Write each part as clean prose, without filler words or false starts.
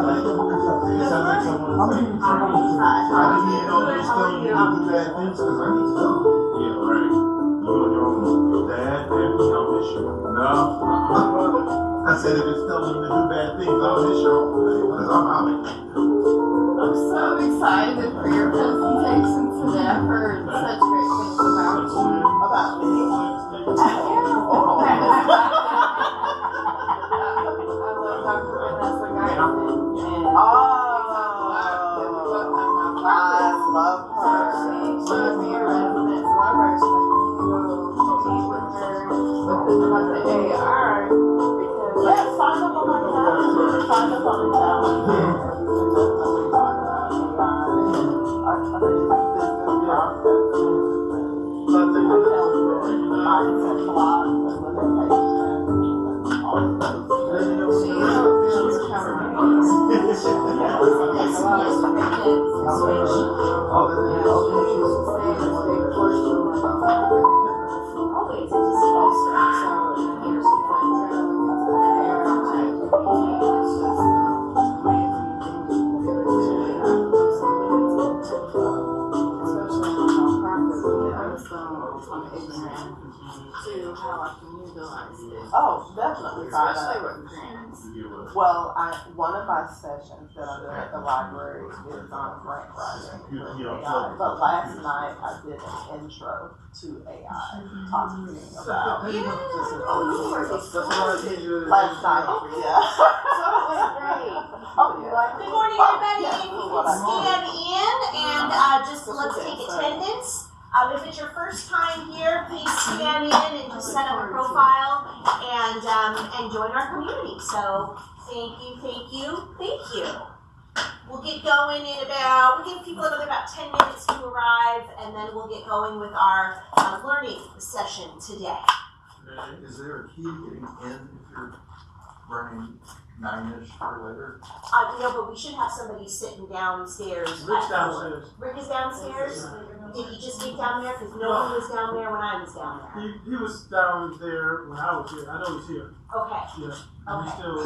I said if it's telling you to do bad things, I'll miss you because I'm out. I'm so excited for your presentation today. I've heard such great things about you. About me? I love Dr. Vanessa Geisen, and I love her. she's gonna be a resident, so I'm actually going to meet with her with this about the AR, because Yeah, sign up on my calendar. Sign up on my calendar. Oh, definitely. especially with grants. Well, one of my sessions that I'm doing at the library is on grant writing with AI. But last night I did an intro to AI, talking about last night. Yeah. Oh, you like Good morning, everybody. If you can stand in and just let's take attendance. If it's your first time here, please scan in and just set up a profile and join our community. So thank you. We'll get going we'll give people about 10 minutes to arrive, and then we'll get going with our learning session today. Is there a key to getting in if you're running 9-ish or later? No, but we should have somebody sitting downstairs. Rick's downstairs. Rick is downstairs? Did he just get down there? Because no one was down there when I was down there. He was down there when I was here. I know he's here. Okay. Yeah. And he still,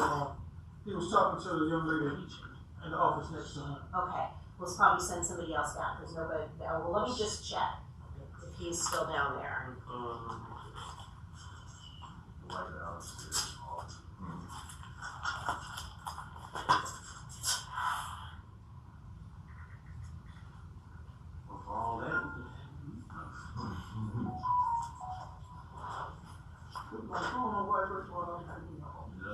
he was talking to the young lady in the office next to him. Okay. Let's probably send somebody else down because nobody. Well, let me just check if he's still down there. All that. No.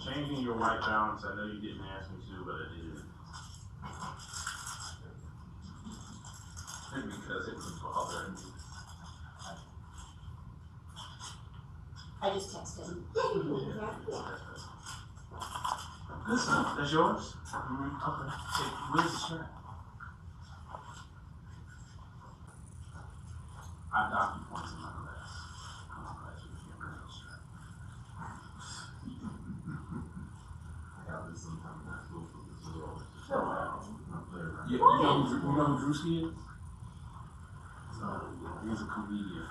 Changing your white balance, I know you didn't ask me to, but I did. Because it was bothering me. I just texted him. Listen, that's yours? Okay. Hey, where's the strap? I docked you points in my class. I'm glad you didn't get rid of the strap. I got this sometimes I go for this little. You know who Drewski is? He's a comedian.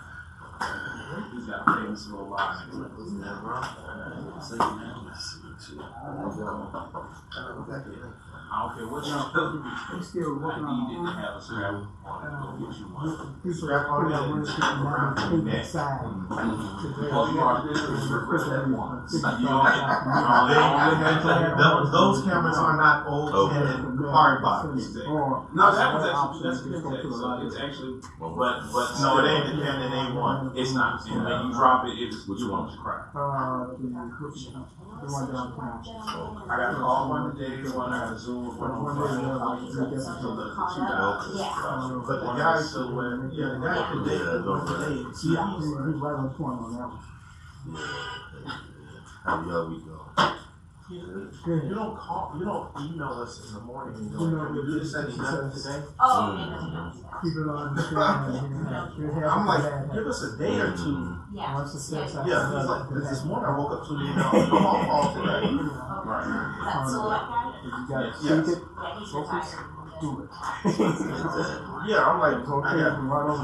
He's got a famous little line. Isn't that wrong? I don't care what y'all do. I needed to have a strap on it. Go get you one. Strap on it and around your neck. Well, you are this that one. Those cameras are not old Canon hard box. No, that's vintage. It's actually, but no, it ain't the Canon A1. It's not. And when you drop it, it's what you want to cry. I got a call one today, one I got a Zoom with one on Friday. But the guy still went, the guy today, he's right on the point on that one. How the we go? You don't call, you don't email us in the morning and go, you just said enough today? Oh, okay. People don't understand. I'm like, give us a day or two. Yeah. He's like, this morning I woke up to the email, I'm off all today. Right. That's all that guy? Yes. Yeah, he's retired. do it. Yeah, I'm like, I got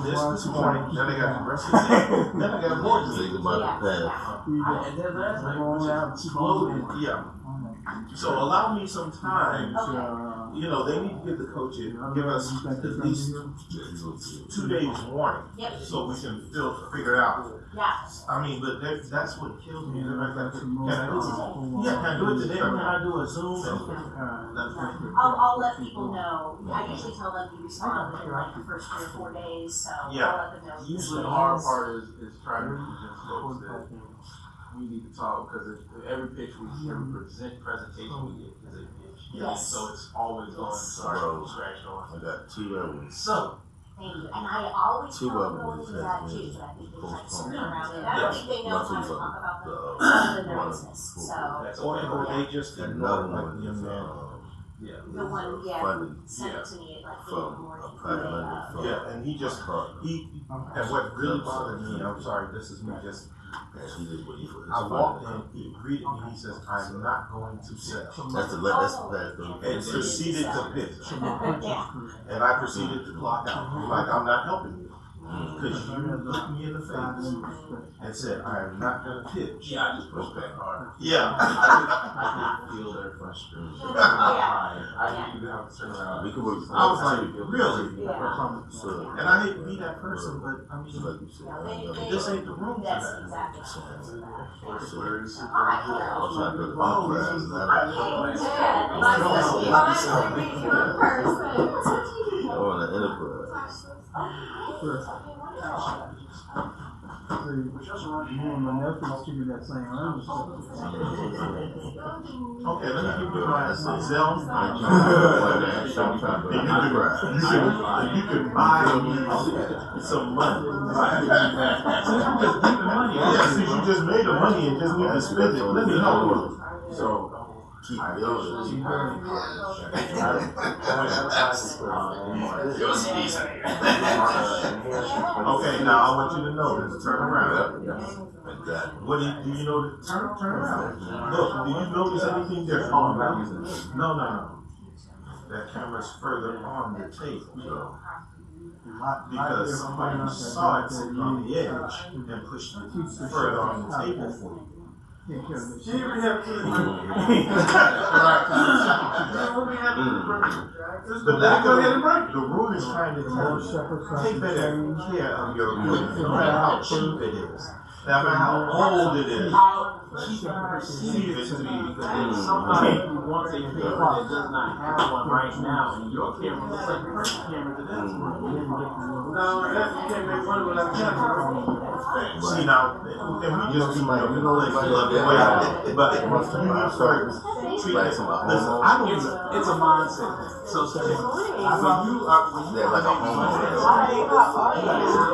this morning, then I got the rest of the day, then I got more to Think do. about the past. And then last night, which exploded. Yeah. So allow me some time. You know, they need to give the coaches, give us at least 2 days warning. Yep. So we can figure out. Yeah. I mean, but that's what kills me. Can I do it? Yeah, can I do it today or can I do a Zoom? I'll let people know. I usually tell them to respond within like the first 3 or 4 days, so Yeah. I'll let them know. Usually the hard part is trying to convince folks that we need to talk, because every pitch every presentation we get is a pitch. Yes. So it's always going to start from scratch on. I got 2 hours. So, Thank you. And I always Two tell of them them going into has that been too, but I think they try to postponed. skirt around it. I don't think they know how to talk about them other than their business, so. that's Or okay. they just Another ignore it like one young is man. Yeah. The one, yeah, funding sent it to me at like 8 in from the morning. a private lender from Yeah, and he just, and what really bothered me, I'm sorry, this is me just, and he did what he was. I walked in, he greeted me, he says, I'm not going to sell. That's the last thing. And proceeded to pitch. Yeah. And I proceeded to clock out. Like, I'm not helping you. Because you looked me in the face and said, I am not going to pitch. Yeah, I just pushed back hard. Yeah. I could feel their frustration. I knew you have to turn around. We could work. I was like, really? Yeah. So, And I hate to be that person, but I mean, like you said, this ain't the room for That's that. exactly. Where is it? I'm trying to go to the class and I want an enterprise. Okay, let me give you my Zelle. You can buy me some money. Yeah, since you just made the money and just need to spend it, let me help you. So, Keep building. Okay, now I want you to know this. Turn around. Exactly. What do you know? Turn around. Look, do you notice anything different? Oh, no. That camera's further on the table. Because somebody saw it sitting on the edge and pushed it further on the table for you. She even have kids. The room is trying to tell you, take better care of your room, no matter how cheap it is, no matter how old it is. Perceive it to be. somebody who wants a camera that does not have one right now, and your camera looks like the perfect camera to that. No, that you can't make money without camera. See now, and we just be like, you know, like, love the way I did. But you start treating it, listen, I don't even. It's a mindset. So when you are, They're like a homeowner.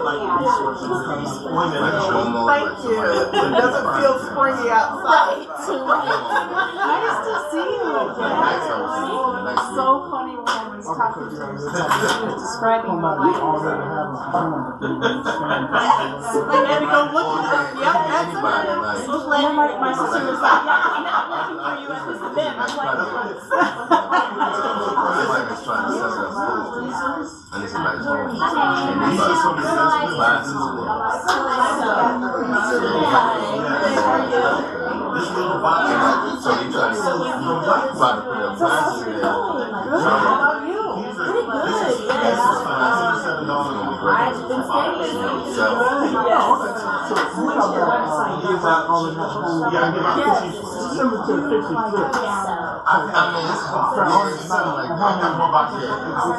like resources, Like a homeowner. Thank you. It doesn't feel springy outside. Nice to see you. So funny when I was talking to you, describing my life. Like, I had to go look for her. Yep, that's it. Then my sister was like, yeah, I'm not looking for you at this event. I'm like, Like it's trying to sell their food. And it's a nice home. And These are some of the best classes in This little box. So you try to put their classes in there. how about you? Pretty good. I've been staying busy.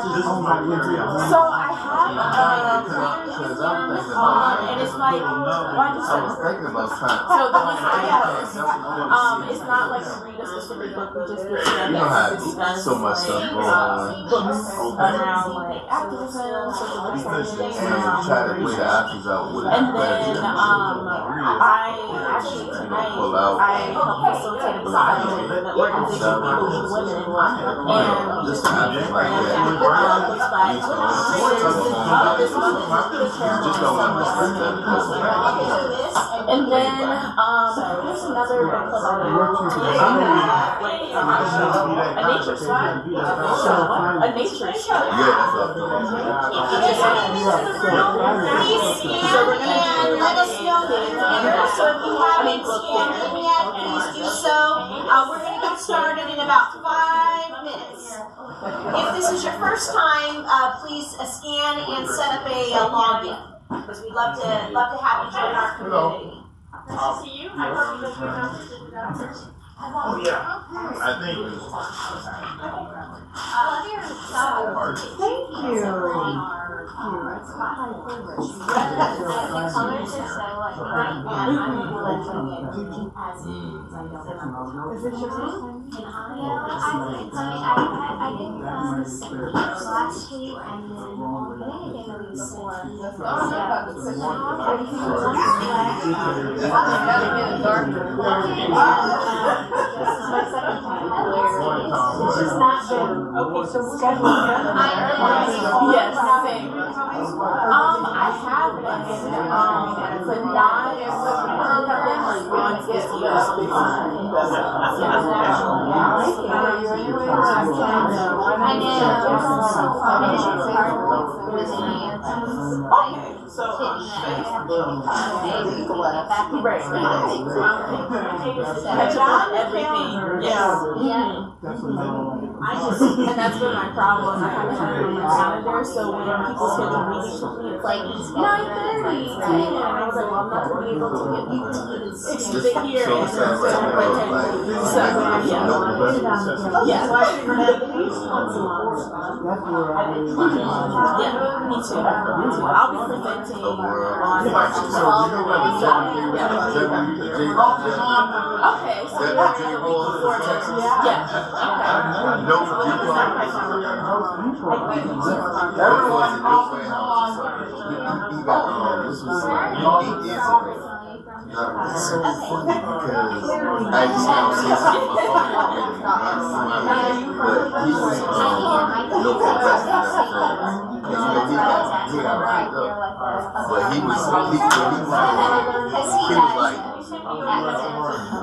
So I have, and it's like, Thinking about trying. so the one I have, it's not like to read a specific book, we just get together You know how and discuss so much stuff going on. books around like activism, social And justice, try to weigh the options out with and better then than I actually tonight I helped facilitate a society that organization for women, and just the options like that. looks like He's the only one. You just don't want to spend that. And then, there's another club I a nature spot. A nature spot. Yeah, that's what I'm Please scan and let us know that you're here. So if you haven't scanned in yet, please do so. We're going to get started in about 5 minutes. If this is your first time, please scan and set up a login, because we'd love to have you join our community. Nice to see you. I hope you guys Oh, yeah. I think. Thank you. Is this your first time? I did last week and then It's just not been okay. So schedule. Yes, same. I have been, but not on everything. And that's been my problem. I haven't had it on my calendar, so when people schedule meetings with me, it's like 9:30. And I was like, well, I'm not going to be able to get sit here and yeah, me too. I'll be presenting on okay, so It's so funny because I just now see something on my phone but he was local president and everything. And he got locked up. But he was like,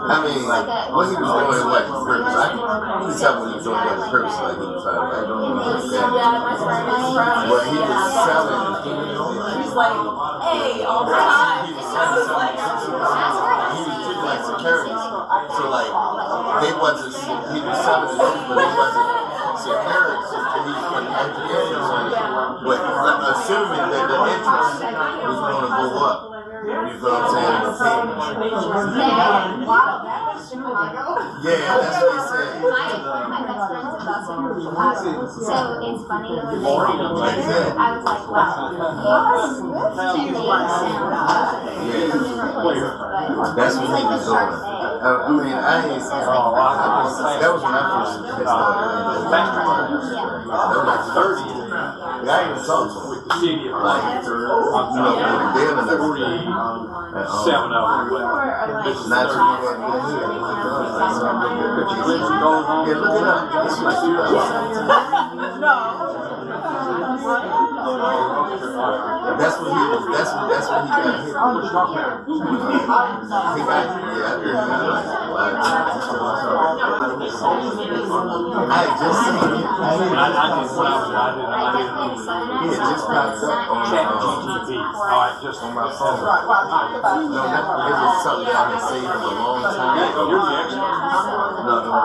I mean, what he was doing was like purpose. I can tell when he was doing it on purpose, like he was trying to like but he was selling. He's like, hey, all the time. He was selling something. He was treating like security. So like they wasn't he was selling it, but they wasn't security. And he was putting extra interest on it. But assuming that the interest was going to go up. You know what I'm saying? Wow, that was Chicago. Yeah, that's what he said. My best friend's about to move to Chicago. So it's funny when they said it, I was like, wow. That's what he was doing. I mean, that was when I first started. That was like 30. I ain't even talked to him. Like, deal and everything. 7 of them. It's not too much. Yeah, look it up. That's what he was. That's what he got hit. He got I just seen it. He had just popped up on my phone. No, it was something that I had saved for a long time ago. You're the expert. No, no,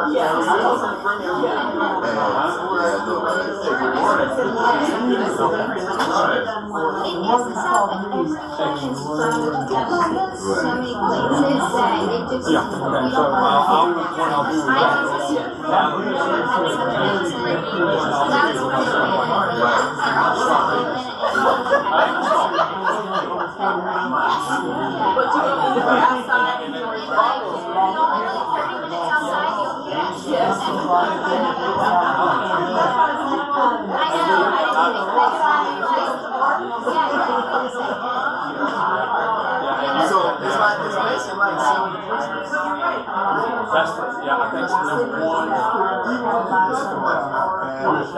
So it's basically like selling the Christmas. That's yeah, I think it's number one. So it's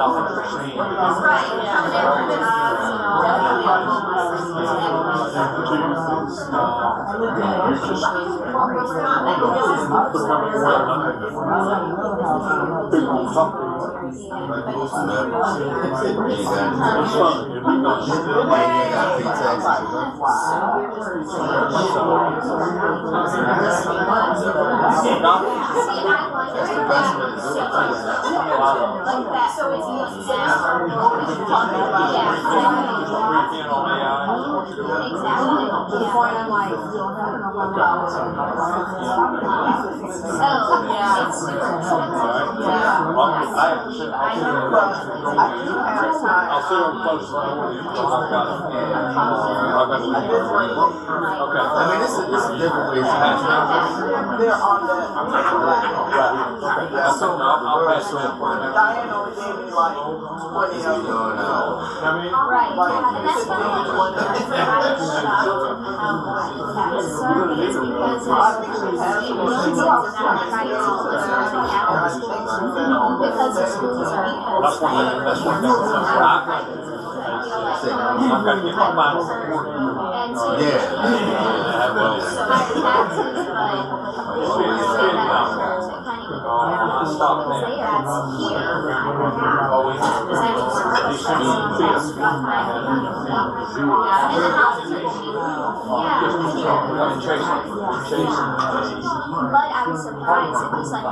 but I was surprised. It was like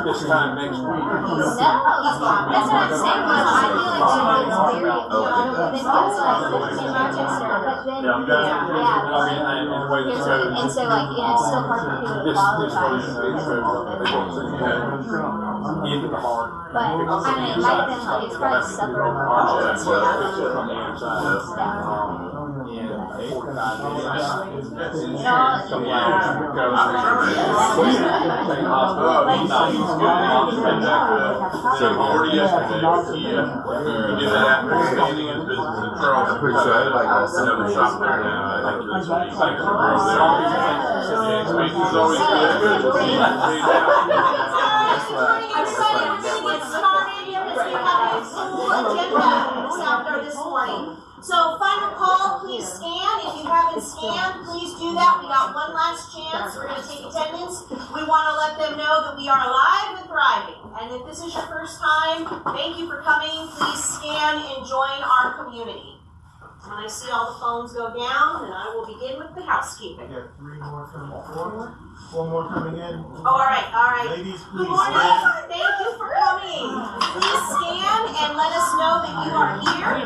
this time next week. That's what I'm saying. I feel like it's very, then it's like in Rochester, but then and so like it's still hard for people to qualify Into the heart. But I mean, it might have been like it's probably suburb. I'm pretty sure everybody got something shop there So final call, please scan. If you haven't scanned, please do that. We got one last chance. We're going to take attendance. We want to let them know that we are alive and thriving. And if this is your first time, thank you for coming. Please scan and join our community. When I see all the phones go down, then I will begin with the housekeeping. We got 3 more coming forward. 4 more coming in. Oh, all right, all right. Ladies, Good please morning. scan. Thank you for coming. Please scan and let us know that you are here.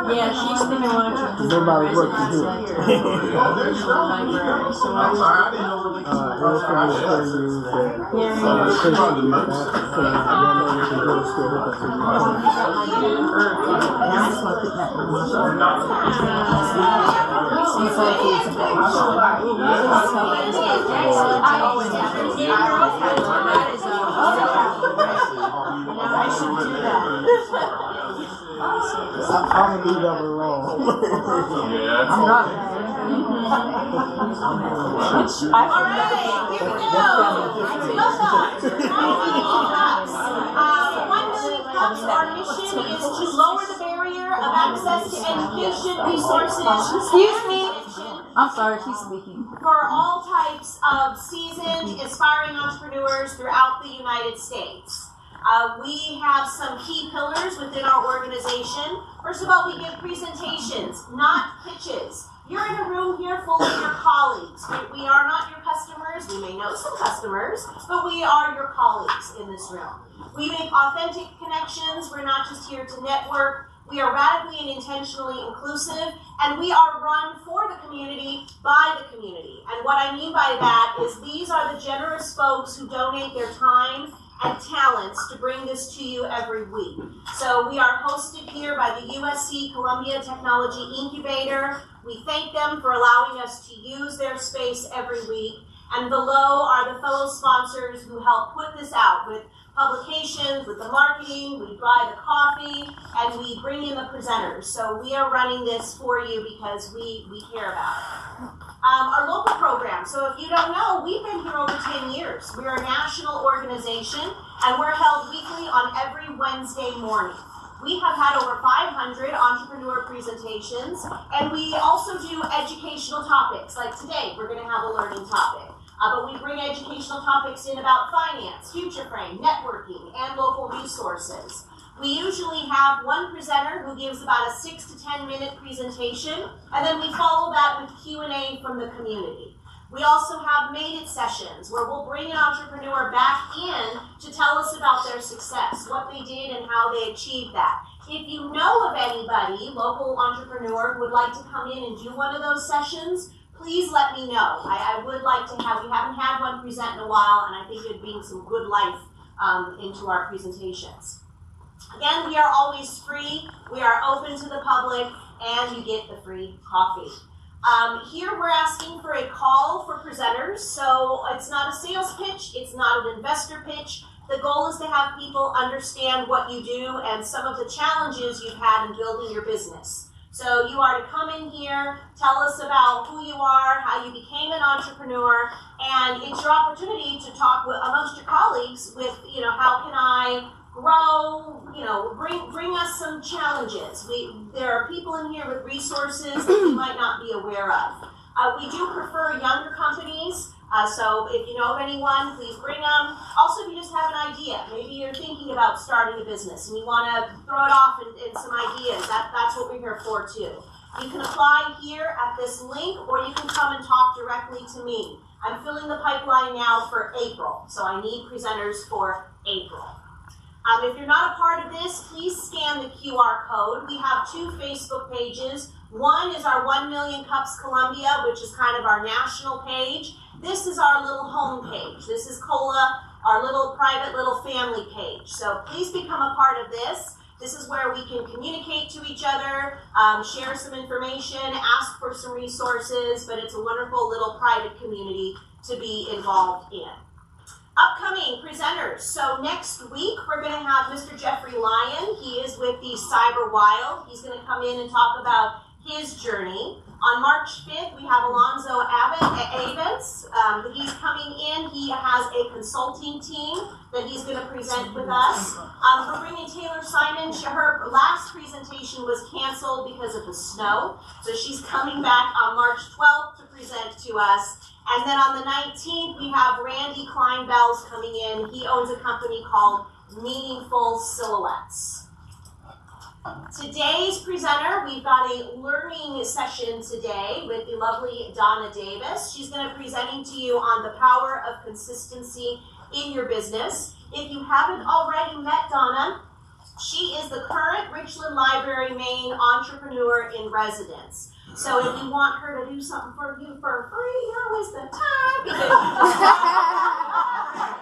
Yeah, she's been watching. Nobody works here. So I'm sorry, I didn't know what I'm gonna leave that alone. I'm not. All right, here we go. Our mission is to lower the barrier of access to education, resources. Excuse me. I'm sorry, she's speaking. For all types of seasoned, aspiring entrepreneurs throughout the United States. We have some key pillars within our organization. First of all, we give presentations, not pitches. You're in a room here full of your colleagues. We are not your customers. We may know some customers, but we are your colleagues in this room. We make authentic connections. We're not just here to network. We are radically and intentionally inclusive, and we are run for the community, by the community. And what I mean by that is these are the generous folks who donate their time and talents to bring this to you every week. So we are hosted here by the USC Columbia Technology Incubator. We thank them for allowing us to use their space every week. And below are the fellow sponsors who help put this out with publications, with the marketing, we buy the coffee, and we bring in the presenters. So we are running this for you because we care about it. Our local program, so if you don't know, we've been here over 10 years. We're a national organization, and we're held weekly on every Wednesday morning. We have had over 500 entrepreneur presentations, and we also do educational topics. Like today, we're going to have a learning topic. But we bring educational topics in about finance, future frame, networking, and local resources. We usually have one presenter who gives about a 6 to 10 minute presentation, and then we follow that with Q&A from the community. We also have Made It sessions where we'll bring an entrepreneur back in to tell us about their success, what they did and how they achieved that. If you know of anybody, local entrepreneur, who would like to come in and do one of those sessions, please let me know. I would like to have, we haven't had one present in a while, and I think it would bring some good life into our presentations. Again, we are always free, we are open to the public, and you get the free coffee. Here we're asking for a call for presenters, so it's not a sales pitch, it's not an investor pitch. The goal is to have people understand what you do and some of the challenges you've had in building your business. So you are to come in here, tell us about who you are, how you became an entrepreneur, and it's your opportunity to talk amongst your colleagues with, how can I grow, bring us some challenges. There are people in here with resources that you might not be aware of. We do prefer younger companies, so if you know of anyone, please bring them. Also, if you just have an idea, maybe you're thinking about starting a business and you want to throw it off in some ideas, that's what we're here for too. You can apply here at this link, or you can come and talk directly to me. I'm filling the pipeline now for April, so I need presenters for April. If you're not a part of this, please scan the QR code. We have 2 Facebook pages. One is our 1 Million Cups Columbia, which is kind of our national page. This is our little home page. This is COLA, our little private little family page. So please become a part of this. This is where we can communicate to each other, share some information, ask for some resources, but it's a wonderful little private community to be involved in. Upcoming presenters. So next week, we're going to have Mr. Jeffrey Lyon. He is with the Cyber Wild. He's going to come in and talk about his journey. On March 5th, we have Alonzo Avens. He's coming in. He has a consulting team that he's going to present with us. We're bringing Taylor Simon. Her last presentation was canceled because of the snow. So she's coming back on March 12th to present to us. And then on the 19th, we have Randy Kleinbells coming in. He owns a company called Meaningful Silhouettes. Today's presenter, we've got a learning session today with the lovely Donna Davis. She's going to be presenting to you on the power of consistency in your business. If you haven't already met Donna, she is the current Richland Library Maine Entrepreneur in Residence. So if you want her to do something for you for free, now is the time.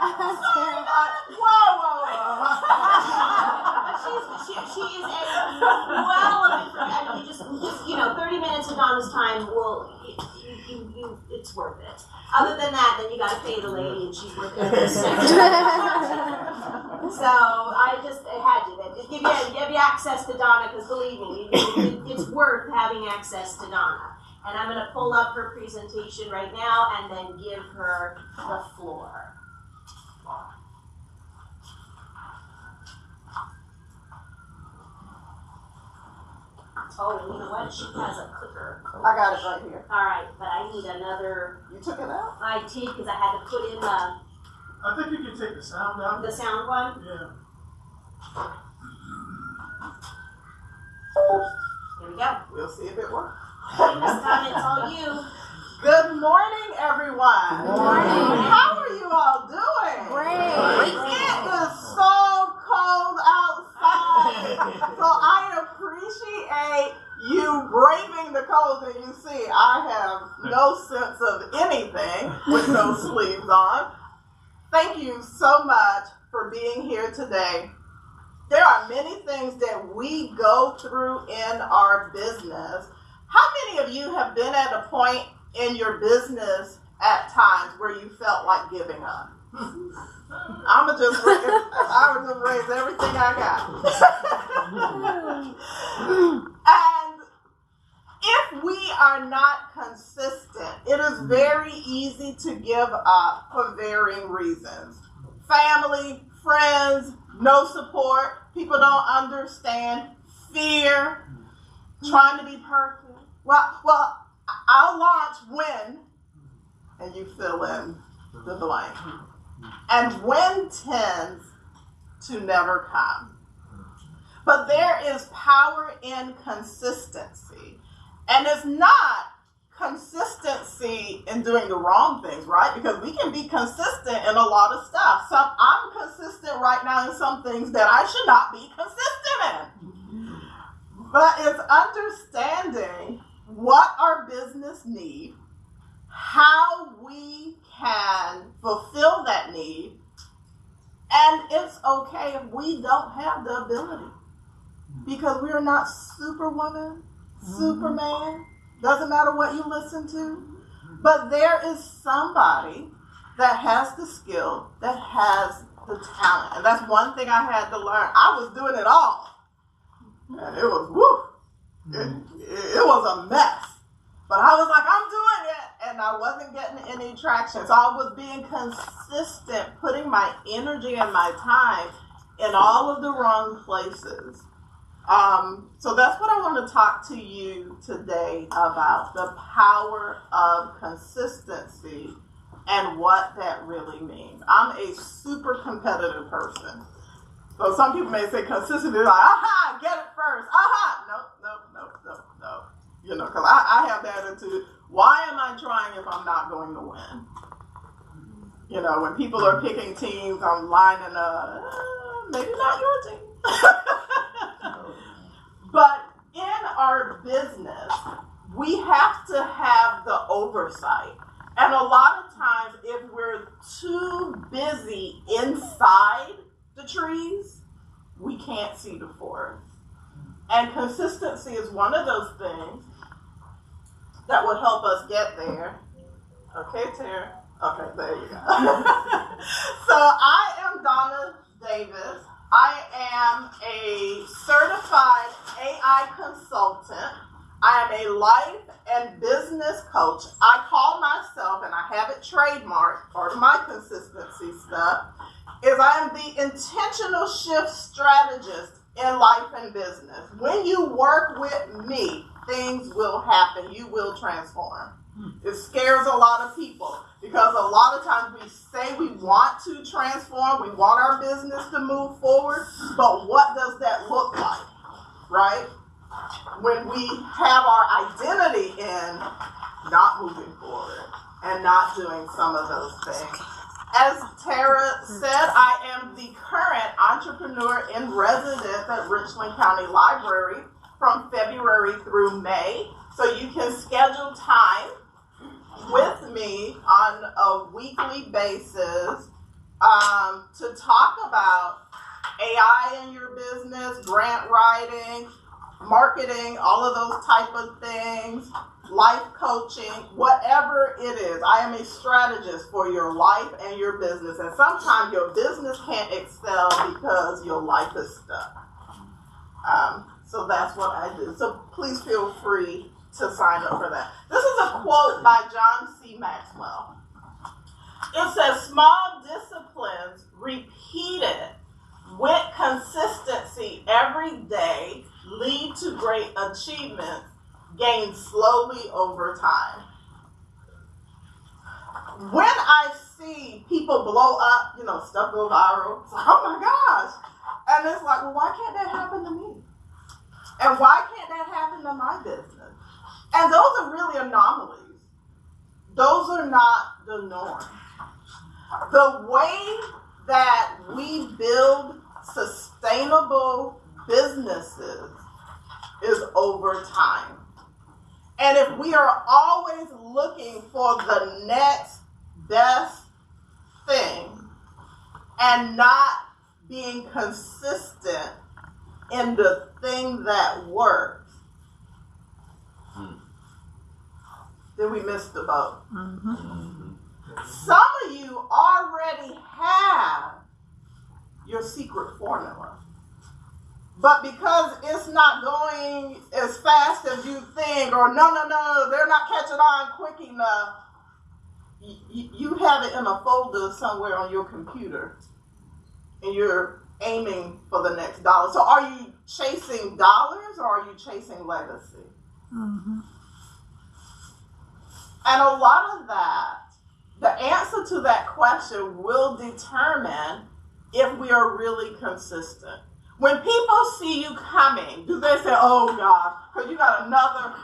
Because she is a well of information. You just 30 minutes of Donna's time will, it's worth it. Other than that, then you got to pay the lady, and she's worth it. So I had to give you access to Donna, because believe me, it's worth having access to Donna. And I'm going to pull up her presentation right now and then give her the floor. Oh, and you know what? She has a clicker. I got it right here. All right, but I need another. You took it out? I did, because I had to put in the. I think you can take the sound out. The sound one? Yeah. Here we go. We'll see if it works. This time it's all you. Good morning, everyone. Good morning. How are you all doing? Great. It is so cold outside. So I appreciate you braving the cold. And you see, I have no sense of anything with no sleeves on. Thank you so much for being here today. There are many things that we go through in our business. How many of you have been at a point in your business at times where you felt like giving up? I would just raise everything I got. And if we are not consistent, it is very easy to give up for varying reasons. Family, friends, no support, people don't understand, fear, trying to be perfect. Well, I'll launch when, and you fill in the blank. And when tends to never come. But there is power in consistency. And it's not consistency in doing the wrong things, right? Because we can be consistent in a lot of stuff. I'm consistent right now in some things that I should not be consistent in. But it's understanding what our business needs, how we can fulfill that need, and it's okay if we don't have the ability. Because we are not Superwoman, Superman, doesn't matter what you listen to, but there is somebody that has the skill, that has the talent. And that's one thing I had to learn. I was doing it all. And it was, it was a mess. But I was like, I'm doing it. And I wasn't getting any traction. So I was being consistent, putting my energy and my time in all of the wrong places. So that's what I want to talk to you today about, the power of consistency and what that really means. I'm a super competitive person. So some people may say consistency, like, aha, get it first. Aha, nope. You know, because I have the attitude, why am I trying if I'm not going to win? You know, when people are picking teams, I'm lining up, maybe not your team. But in our business, we have to have the oversight. And a lot of times, if we're too busy inside the trees, we can't see the forest. And consistency is one of those things that would help us get there. Okay, Tara? Okay, there you go. So I am Donna Davis. I am a certified AI consultant. I am a life and business coach. I call myself, and I have it trademarked, part of my consistency stuff, is I am the intentional shift strategist in life and business. When you work with me, things will happen. You will transform. It scares a lot of people because a lot of times we say we want to transform, we want our business to move forward, but what does that look like, right? When we have our identity in not moving forward and not doing some of those things. As Tara said, I am the current entrepreneur in residence at Richland County Library from February through May. So you can schedule time with me on a weekly basis to talk about AI in your business, grant writing, marketing, all of those type of things, life coaching, whatever it is. I am a strategist for your life and your business. And sometimes your business can't excel because your life is stuck. So that's what I do. So please feel free to sign up for that. This is a quote by John C. Maxwell. It says, small disciplines repeated with consistency every day lead to great achievements gained slowly over time. When I see people blow up, you know, stuff go viral, it's like, oh my gosh. And it's like, well, why can't that happen to me? And why can't that happen to my business? And those are really anomalies. Those are not the norm. The way that we build sustainable businesses is over time. And if we are always looking for the next best thing, and not being consistent in the thing that works, then we missed the boat. Some of you already have your secret formula. But because it's not going as fast as you think, or no, they're not catching on quick enough, you have it in a folder somewhere on your computer, and you're aiming for the next dollar. So are you chasing dollars, or are you chasing legacy? And a lot of that, the answer to that question will determine if we are really consistent. When people see you coming, do they say, oh gosh, because you got another,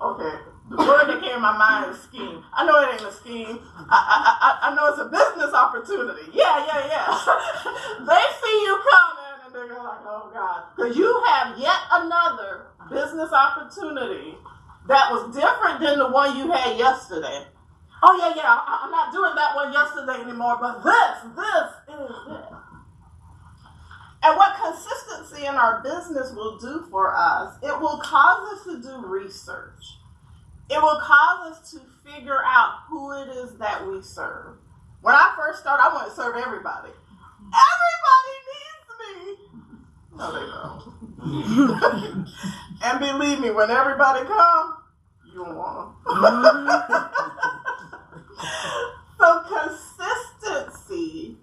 okay, the word that came in my mind is scheme. I know it ain't a scheme. I know it's a business opportunity. Yeah. They see you coming and they're like, oh God, because you have yet another business opportunity that was different than the one you had yesterday. Oh yeah, I'm not doing that one yesterday anymore, but this is it. And what consistency in our business will do for us, it will cause us to do research. It will cause us to figure out who it is that we serve. When I first started, I wanted to serve everybody. Everybody needs me. No, they don't. And believe me, when everybody comes, you don't want them. So consistency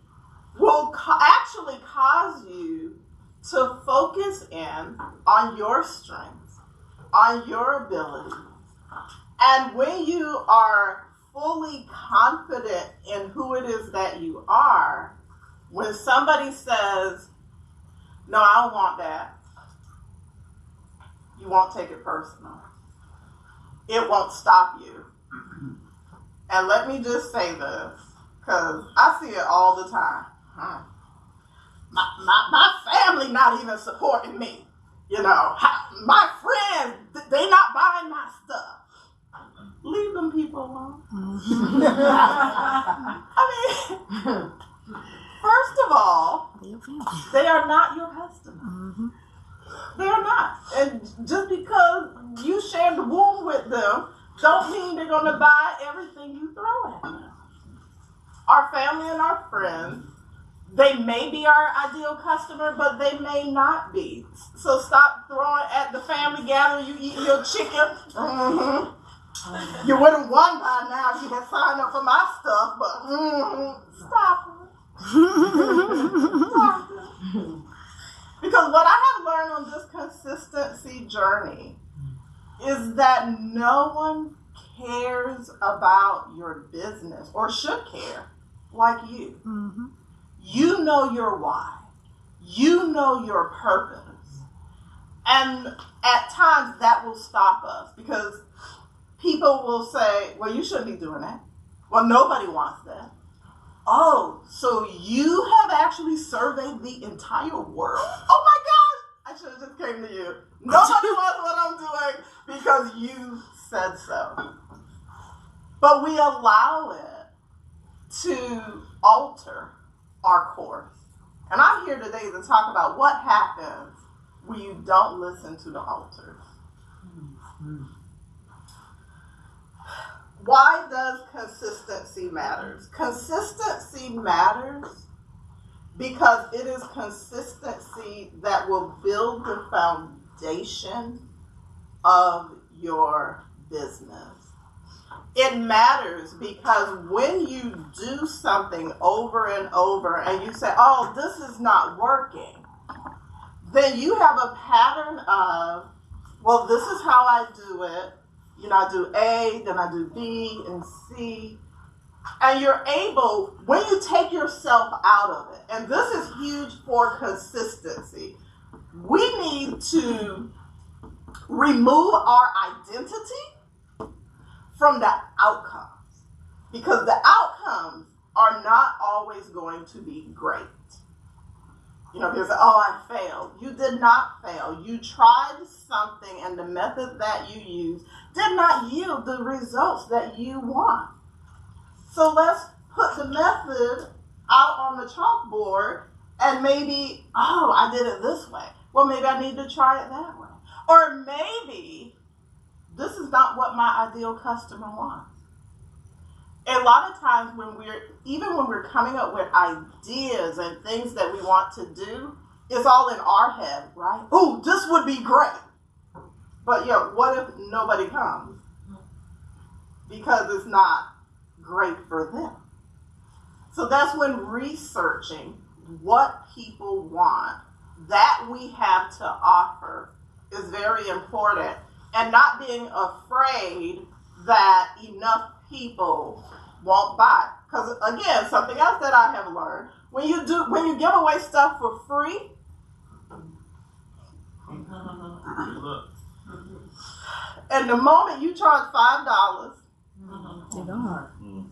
will actually cause you to focus in on your strengths, on your abilities. And when you are fully confident in who it is that you are, when somebody says, no, I don't want that, you won't take it personal. It won't stop you. And let me just say this, because I see it all the time. My family not even supporting me. You know, my friends, they not buying my stuff. Leave them people alone. I mean, first of all, they are not your customer. They are not. And just because you share the womb with them, don't mean they're going to buy everything you throw at them. Our family and our friends, they may be our ideal customer, but they may not be. So stop throwing at the family gathering, you eating your chicken. You would have won by now if you had signed up for my stuff, but stop it. Stop it. Because what I have learned on this consistency journey is that no one cares about your business, or should care, like you. You know your why. You know your purpose. And at times that will stop us, because people will say, well, you shouldn't be doing that. Well, nobody wants that. Oh, so you have actually surveyed the entire world? Oh my gosh, I should have just came to you. Nobody wants what I'm doing because you said so. But we allow it to alter our course. And I'm here today to talk about what happens when you don't listen to the alters. Why does consistency matter? Consistency matters because it is consistency that will build the foundation of your business. It matters because when you do something over and over and you say, oh, this is not working, then you have a pattern of, well, this is how I do it. You know, I do A, then I do B and C. And you're able, when you take yourself out of it, and this is huge for consistency, we need to remove our identity from the outcomes, because the outcomes are not always going to be great. You know, people say, oh, I failed. You did not fail. You tried something and the method that you used did not yield the results that you want. So let's put the method out on the chalkboard and maybe, oh, I did it this way. Well, maybe I need to try it that way. Or maybe this is not what my ideal customer wants. A lot of times when we're coming up with ideas and things that we want to do, it's all in our head, right? Oh, this would be great. But what if nobody comes? Because it's not great for them. So that's when researching what people want that we have to offer is very important, and not being afraid that enough people won't buy. Because again, something else that I have learned, when you give away stuff for free, and the moment you charge $5,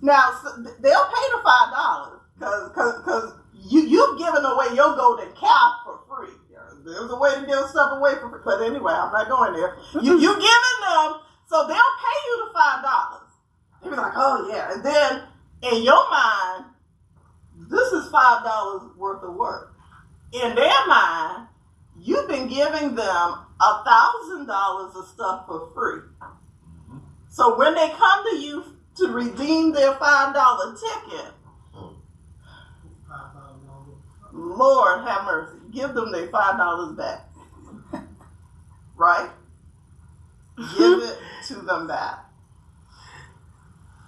now they'll pay the $5 because you've given away your golden calf for free. There's a way to give stuff away for free, but anyway, I'm not going there. You've given them, so they'll pay you the $5. They'll be like, oh yeah, and then in your mind, this is $5 worth of work. In their mind, you've been giving them $1,000 of stuff for free. So when they come to you to redeem their $5 ticket, Lord have mercy, give them their $5 back. Right? Give it to them back.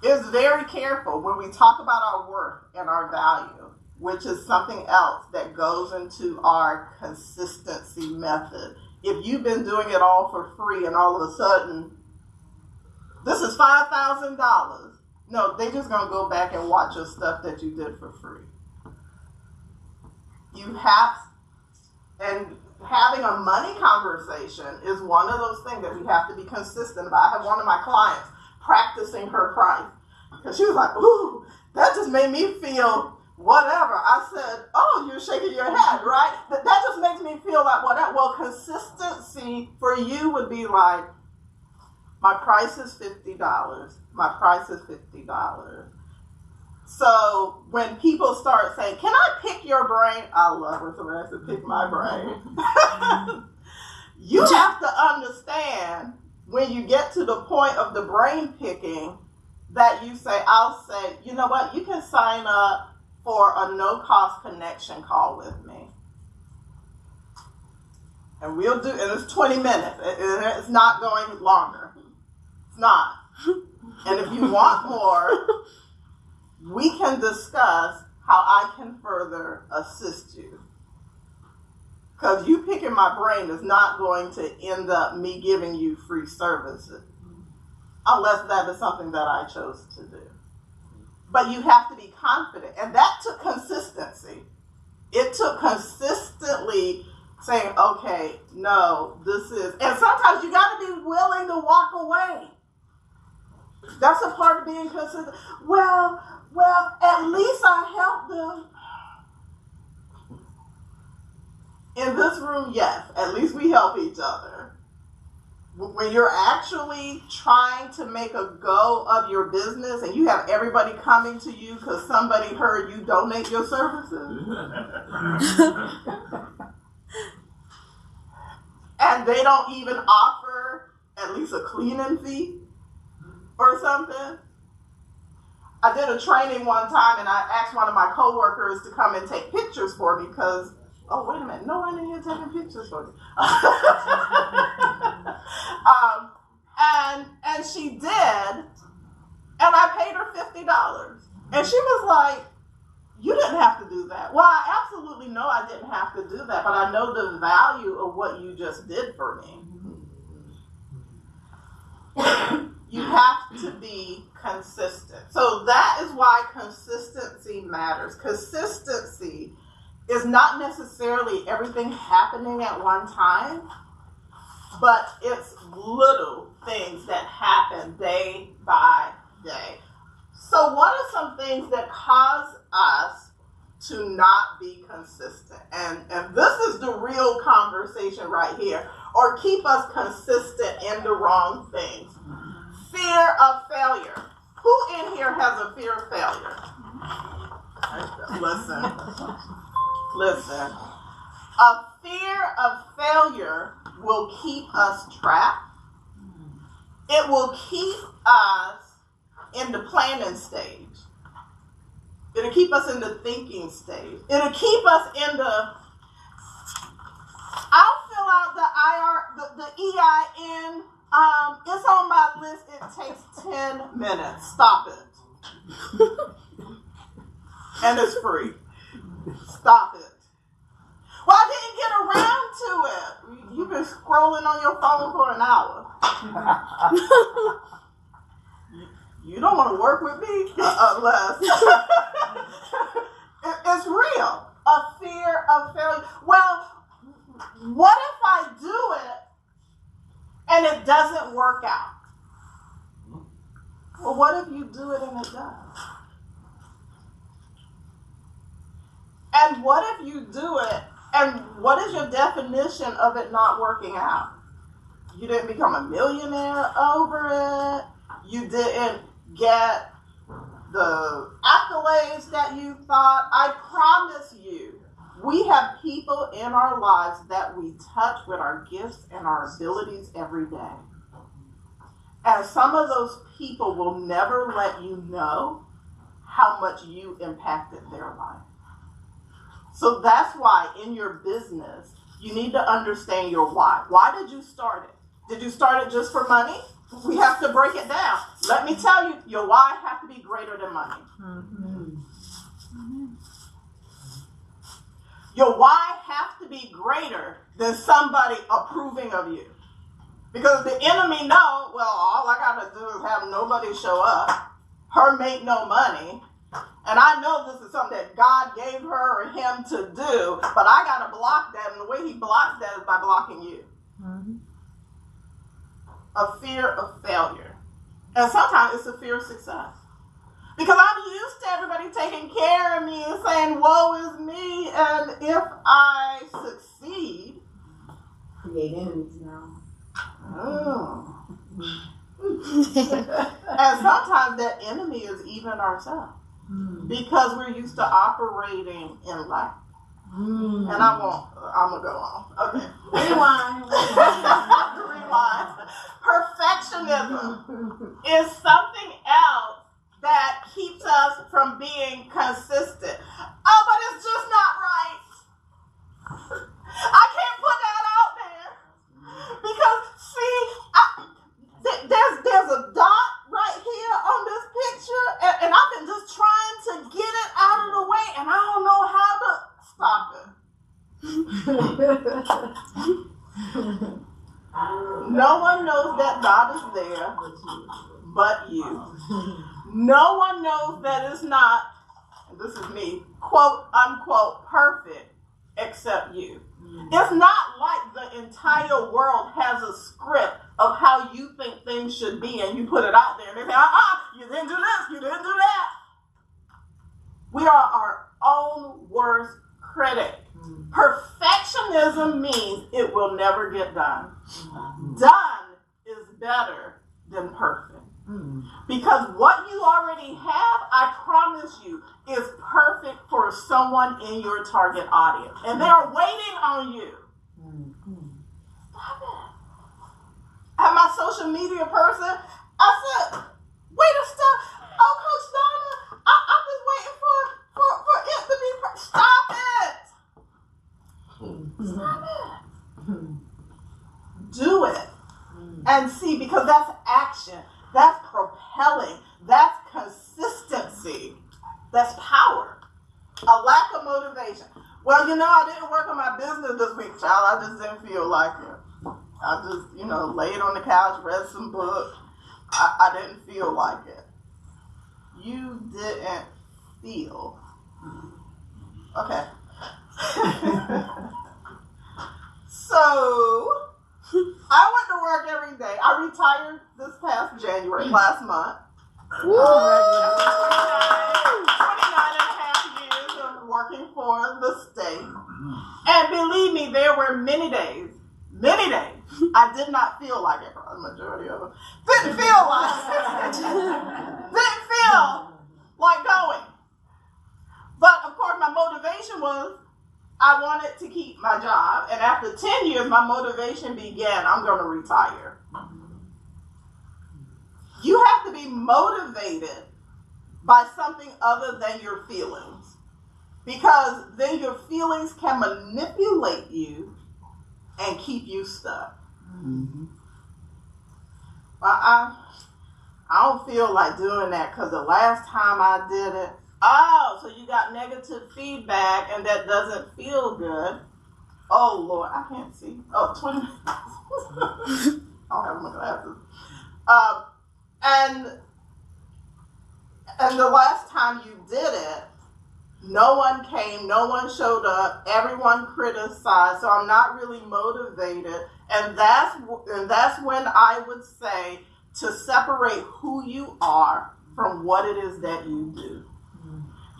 It's very careful when we talk about our worth and our value, which is something else that goes into our consistency method. If you've been doing it all for free and all of a sudden, this is $5,000. No, they're just going to go back and watch your stuff that you did for free. You have, and having a money conversation is one of those things that we have to be consistent about. I have one of my clients practicing her price because she was like, ooh, that just made me feel whatever. I said, oh, you're shaking your head, right? That just makes me feel like whatever. Well, consistency for you would be like, my price is $50. My price is $50. So when people start saying, can I pick your brain? I love when someone has to pick my brain. You have to understand when you get to the point of the brain picking that I'll say, you know what, you can sign up for a no-cost connection call with me. And we'll do, and it's 20 minutes. It's not going longer. It's not. And if you want more, we can discuss how I can further assist you. Because you picking my brain is not going to end up me giving you free services. Unless that is something that I chose to do. But you have to be confident. And that took consistency. It took consistently saying, okay, no, this is, and sometimes you got to be willing to walk away. That's a part of being consistent. Well, at least I helped them. In this room, yes, at least we help each other. When you're actually trying to make a go of your business and you have everybody coming to you because somebody heard you donate your services. And they don't even offer at least a cleaning fee or something. I did a training one time and I asked one of my coworkers to come and take pictures for me because, oh, wait a minute, no one in here taking pictures for me. And she did, and I paid her $50. And she was like, you didn't have to do that. Well, I absolutely know I didn't have to do that, but I know the value of what you just did for me. You have to be consistent. So that is why consistency matters. Consistency is not necessarily everything happening at one time, but it's little things that happen day by day. So what are some things that cause us to not be consistent? And this is the real conversation right here. Or keep us consistent in the wrong things. Fear of failure. Who in here has a fear of failure? Listen. A fear of failure will keep us trapped. It will keep us in the planning stage. It'll keep us in the thinking stage. It'll keep us in the, I'll fill out the EIN. It's on my list. It takes 10 minutes. Stop it. And it's free. Stop it. Well, I didn't get around to it. You've been scrolling on your phone for an hour. You don't want to work with me unless it's real. A fear of failure. Well, what if I do it and it doesn't work out? Well, what if you do it and it does? And what if you do it and what is your definition of it not working out? You didn't become a millionaire over it. You didn't get the accolades that you thought. I promise you, we have people in our lives that we touch with our gifts and our abilities every day. And some of those people will never let you know how much you impacted their life. So that's why in your business, you need to understand your why. Why did you start it? Did you start it just for money? We have to break it down. Let me tell you, your why has to be greater than money. Your why has to be greater than somebody approving of you. Because the enemy know, well, all I got to do is have nobody show up, her make no money, and I know this is something that God gave her or him to do, but I got to block that, and the way he blocks that is by blocking you. A fear of failure. And sometimes it's a fear of success. Because I'm used to everybody taking care of me and saying, woe is me, and if I succeed, create enemies now. And sometimes that enemy is even ourselves. Because we're used to operating in lack. And I'm going to go on. Okay. Rewind. Perfectionism is something else that keeps us from being consistent. Oh, but it's just not right. I can't put that out there. Because, see, there's a dot right here on this picture, and I've been just trying to get it out of the way, and I don't know how to stop it. No one knows that God is there but you. No one knows that it's not, and this is me, quote unquote, perfect except you. It's not like the entire world has a script of how you think things should be and you put it out there and they say, you didn't do this, you didn't do that. We are our own worst critic. Perfectionism means it will never get done. Done is better than perfect. Because what you already have, I promise you, is perfect for someone in your target audience. And they're waiting on you. Stop it. At my social media person, I said, wait a step. Oh, Coach Donna, I'm just waiting for it to be perfect. Stop it. Stop it. Do it. And see, because that's action. That's propelling. That's consistency. That's power. A lack of motivation. Well, I didn't work on my business this week, child. I just didn't feel like it. I just, laid on the couch, read some books. I didn't feel like it. You didn't feel. Okay. So, I went to work every day. I retired this past January, last month. 29 and a half years of working for the state. And believe me, there were many days, I did not feel like it, for the majority of them. Didn't feel like going. But of course, my motivation was I wanted to keep my job. And after 10 years, my motivation began, I'm going to retire. You have to be motivated by something other than your feelings. Because then your feelings can manipulate you and keep you stuck. Mm-hmm. I don't feel like doing that because the last time I did it, so you got negative feedback and that doesn't feel good. Oh, Lord, I can't see. 20 minutes. I don't have my glasses. And the last time you did it, no one came, no one showed up, everyone criticized, so I'm not really motivated. And that's when I would say to separate who you are from what it is that you do.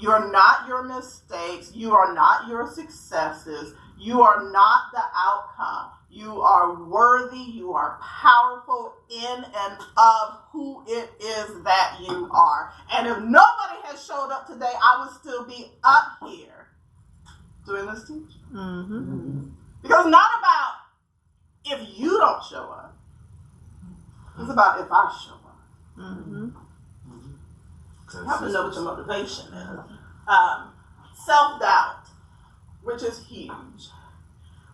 You're not your mistakes. You are not your successes. You are not the outcome. You are worthy. You are powerful in and of who it is that you are. And if nobody has showed up today, I would still be up here doing this teaching. Mm-hmm. Because it's not about if you don't show up. It's about if I show up. Mm-hmm. You have to know what your motivation is. Self-doubt, which is huge.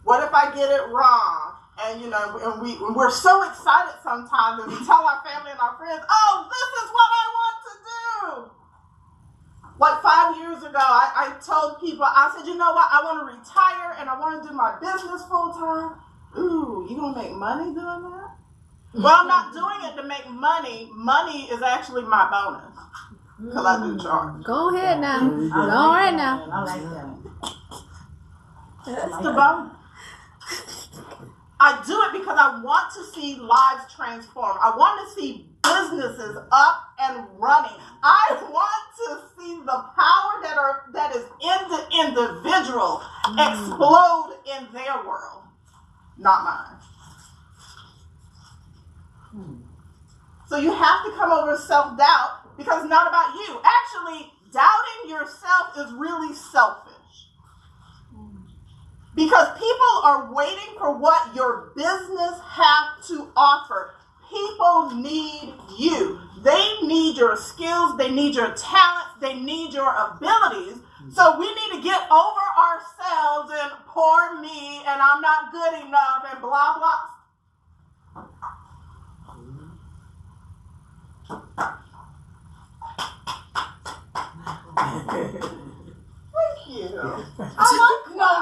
What if I get it wrong? And we're so excited sometimes, and we tell our family and our friends, "Oh, this is what I want to do." Like 5 years ago, I told people, I said, "You know what? I want to retire and I want to do my business full time." Ooh, you gonna make money doing that? Well, I'm not doing it to make money. Money is actually my bonus. Because I do charge. Go ahead now. Go right now. I like that. It's the bonus. I do it because I want to see lives transformed. I want to see businesses up and running. I want to see the power that is in the individual explode in their world, not mine. So you have to come over self-doubt because it's not about you. Actually, doubting yourself is really selfish. Because people are waiting for what your business has to offer. People need you. They need your skills. They need your talents. They need your abilities. So we need to get over ourselves and poor me and I'm not good enough and blah, blah. Thank you.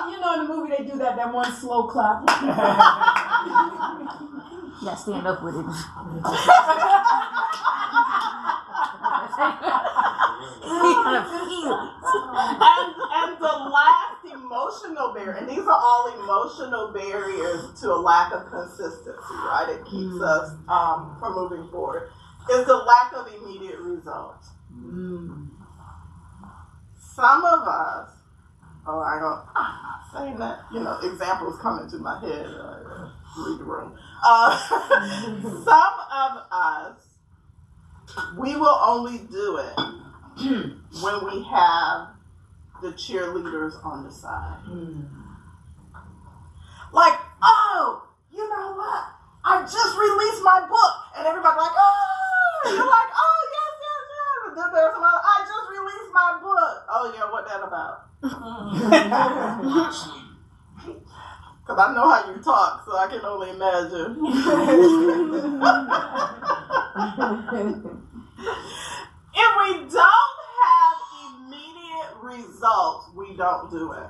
In the movie they do that one slow clap. Yeah, stand up with it. And the last emotional barrier, and these are all emotional barriers to a lack of consistency, right? It keeps us from moving forward, is the lack of immediate results. Some of us, I'm not saying that, examples come into my head, read the room. Some of us, we will only do it when we have the cheerleaders on the side. Like, oh, you know what? I just released my book. And everybody's like, oh, you're like, oh, yes. And then there's another, I just released my book. Oh, yeah, what that about? Because I know how you talk, so I can only imagine. If we don't have immediate results, we don't do it.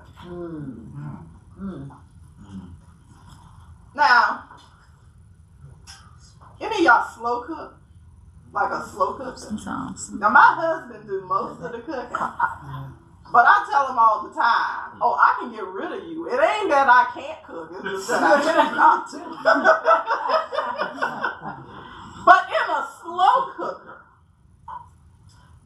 Now, any of y'all slow cook? Like a slow cook? Sometimes. Now, my husband do most of the cooking. But I tell him all the time, oh, I can get rid of you. It ain't that I can't cook, it's just that I choose not to. But in a slow cooker,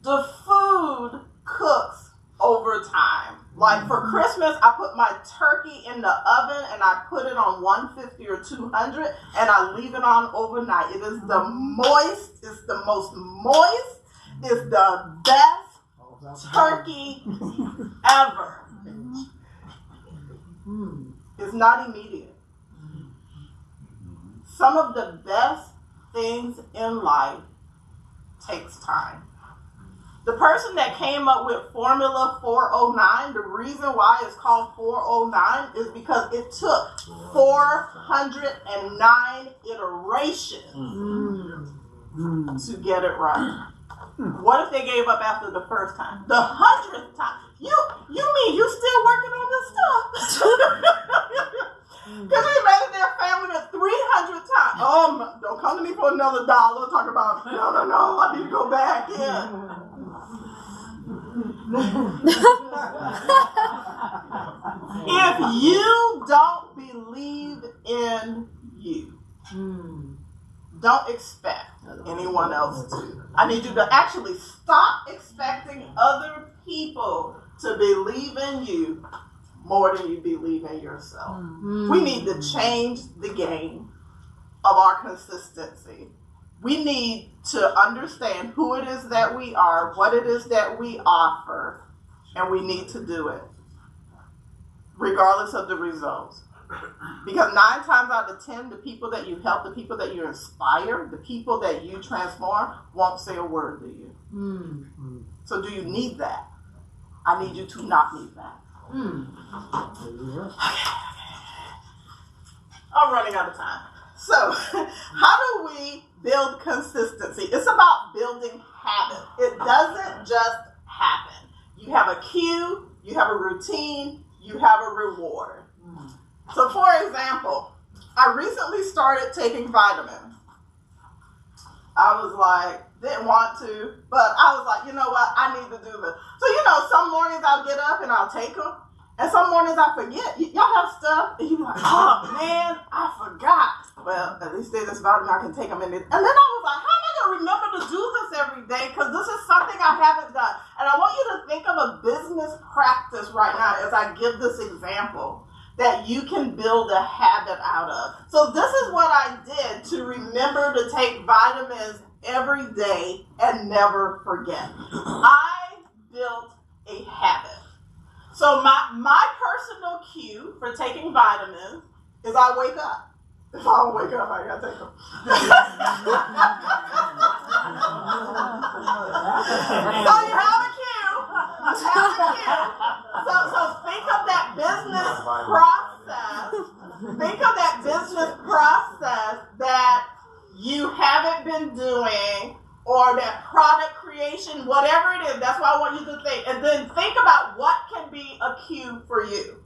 the food cooks over time. Like for Christmas, I put my turkey in the oven and I put it on 150 or 200 and I leave it on overnight. It is the most moist, it's the best turkey ever. It's not immediate. Some of the best things in life takes time. The person that came up with Formula 409, the reason why it's called 409 is because it took 409 iterations to get it right. What if they gave up after the first time? The 100th time? You mean you still working on this stuff? Because we made it their family the 300th time. Don't come to me for another dollar. Talk about, no, I need to go back in. If you don't believe in you, don't expect anyone else to. I need you to actually stop expecting other people to believe in you more than you believe in yourself. We need to change the game of our consistency. We need to understand who it is that we are, what it is that we offer, and we need to do it, regardless of the results. Because 9 times out of 10, the people that you help, the people that you inspire, the people that you transform won't say a word to you. So do you need that? I need you to not need that. I'm running out of time. So how do we build consistency? It's about building habit. It doesn't just happen. You have a cue, you have a routine, you have a reward. So for example, I recently started taking vitamins. I was like, didn't want to, but I was like, you know what, I need to do this. So some mornings I'll get up and I'll take them, and some mornings I forget. Y'all have stuff, and you're like, oh man, I forgot. Well, at least there's this vitamin I can take them in it. And then I was like, how am I going to remember to do this every day? Because this is something I haven't done. And I want you to think of a business practice right now as I give this example that you can build a habit out of. So this is what I did to remember to take vitamins every day and never forget. I built a habit. So my personal cue for taking vitamins is I wake up. If I don't wake up, I gotta take them. So you have a cue. So think of that business process. Think of that business process that you haven't been doing, or that product creation, whatever it is. That's what I want you to think. And then think about what can be a cue for you.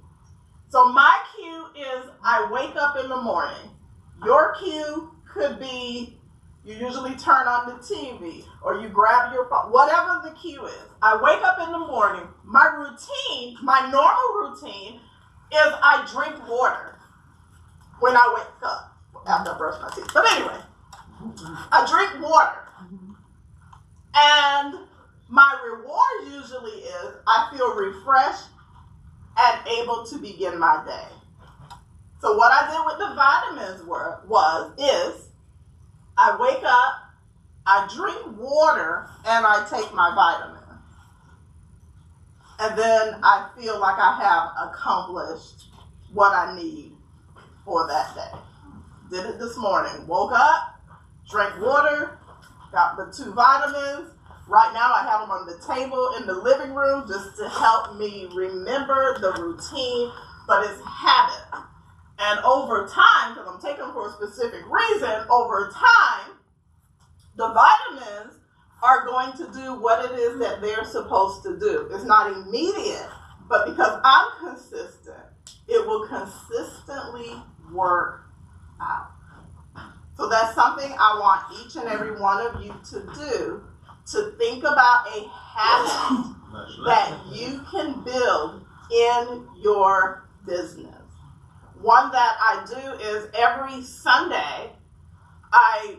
So my cue is I wake up in the morning. Your cue could be you usually turn on the TV or you grab your phone, whatever the cue is. I wake up in the morning. My routine, my normal routine is I drink water when I wake up after I brush my teeth. But anyway, I drink water. And my reward usually is I feel refreshed and able to begin my day. So what I did with the vitamins is I wake up, I drink water, and I take my vitamin. And then I feel like I have accomplished what I need for that day. Did it this morning. Woke up, drank water, got the 2 vitamins. Right now I have them on the table in the living room just to help me remember the routine, but it's habit. And over time, because I'm taking them for a specific reason, over time, the vitamins are going to do what it is that they're supposed to do. It's not immediate, but because I'm consistent, it will consistently work out. So that's something I want each and every one of you to do, to think about a habit that you can build in your business. One that I do is every Sunday, I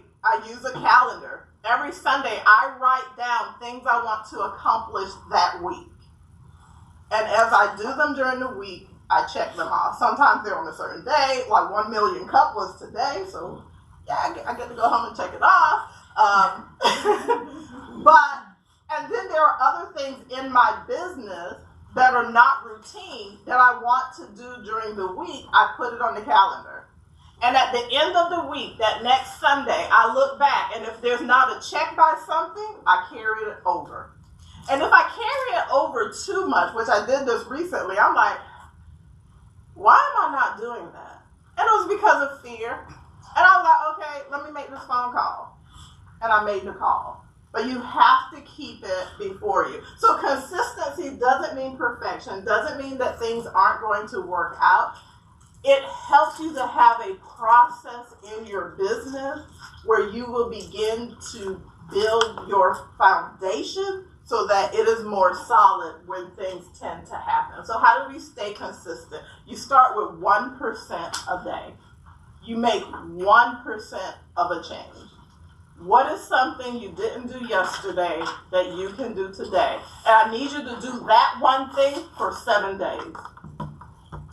use a calendar. Every Sunday, I write down things I want to accomplish that week. And as I do them during the week, I check them off. Sometimes they're on a certain day, like 1 million cup was today, so yeah, I get to go home and check it off. And then there are other things in my business that are not routine that I want to do during the week. I put it on the calendar. And at the end of the week, that next Sunday, I look back, and if there's not a check by something, I carry it over. And if I carry it over too much, which I did this recently, I'm like, why am I not doing that? And it was because of fear. And I was like, okay, let me make this phone call. And I made the call. But you have to keep it before you. So consistency doesn't mean perfection, doesn't mean that things aren't going to work out. It helps you to have a process in your business where you will begin to build your foundation so that it is more solid when things tend to happen. So how do we stay consistent? You start with 1% a day. You make 1% of a change. What is something you didn't do yesterday that you can do today? And I need you to do that one thing for 7 days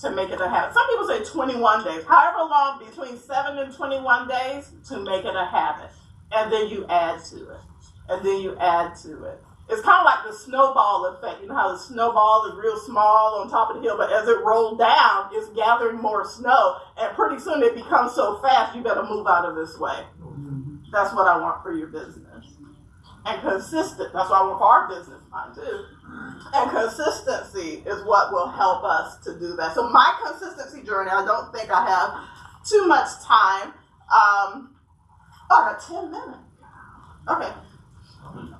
to make it a habit. Some people say 21 days, however long, between 7 and 21 days to make it a habit. And then you add to it. And then you add to it. It's kind of like the snowball effect. You know how the snowball is real small on top of the hill, but as it rolls down, it's gathering more snow. And pretty soon it becomes so fast, you better move out of this way. That's what I want for your business. And consistent, that's what I want for our business, mine too. And consistency is what will help us to do that. So my consistency journey, I don't think I have too much time. I got 10 minutes. Okay.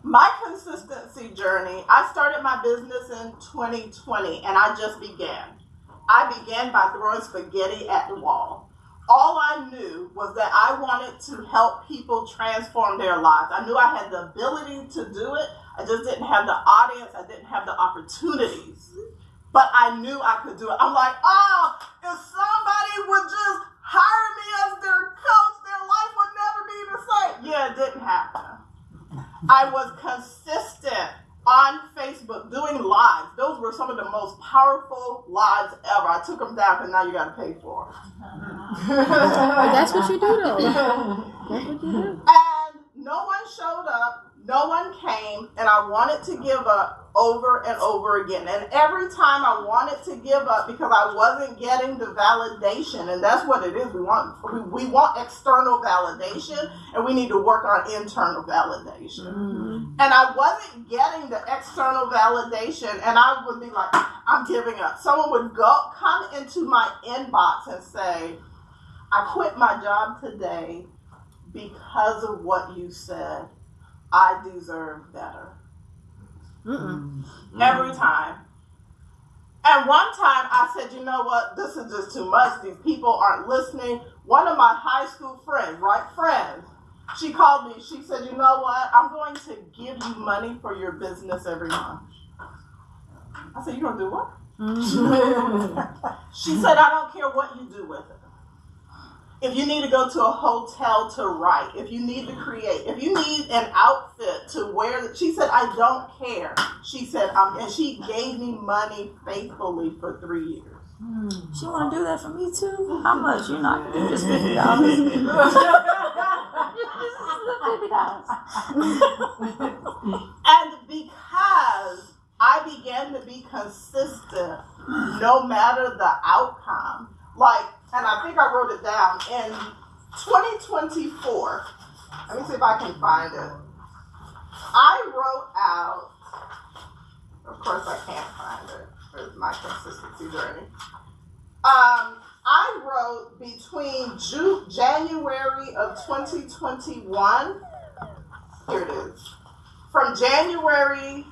My consistency journey, I started my business in 2020 and I just began. I began by throwing spaghetti at the wall. All I knew was that I wanted to help people transform their lives. I knew I had the ability to do it. I just didn't have the audience. I didn't have the opportunities. But I knew I could do it. I'm like, oh, if somebody would just hire me as their coach, their life would never be the same. Yeah, it didn't happen. I was consistent on Facebook doing lives. Those were some of the most powerful lives ever. I took them down because now you got to pay for them. That's what you do, though. That's what you do. And no one showed up. No one came, and I wanted to give up over and over again. And every time I wanted to give up because I wasn't getting the validation, and that's what it is. We want external validation, and we need to work on internal validation. Mm-hmm. And I wasn't getting the external validation, and I would be like, I'm giving up. Someone would come into my inbox and say, I quit my job today because of what you said. I deserve better. Every time. And one time I said, you know what? This is just too much. These people aren't listening. One of my high school friends, she called me. She said, you know what? I'm going to give you money for your business every month. I said, you going to do what? She said, I don't care what you do with it. If you need to go to a hotel to write, if you need to create, if you need an outfit to wear, she said, I don't care. She said, and she gave me money faithfully for 3 years. She want to do that for me too? How much? You know, I can do just $50. $50. And because I began to be consistent, no matter the outcome, and I think I wrote it down, in 2024, let me see if I can find it. I wrote out, of course I can't find it, it's my consistency journey. I wrote between January of 2021, here it is, from January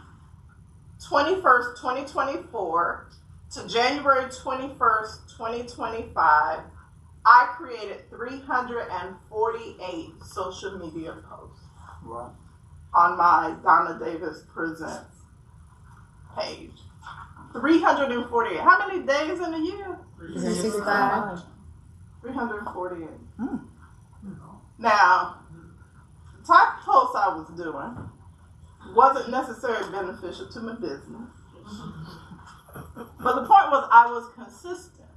21st, 2024, to January 21st, 2025, I created 348 social media posts on my Donna Davis Presents page. 348. How many days in a year? 365. 348. Now, the type of posts I was doing wasn't necessarily beneficial to my business. But the point was I was consistent.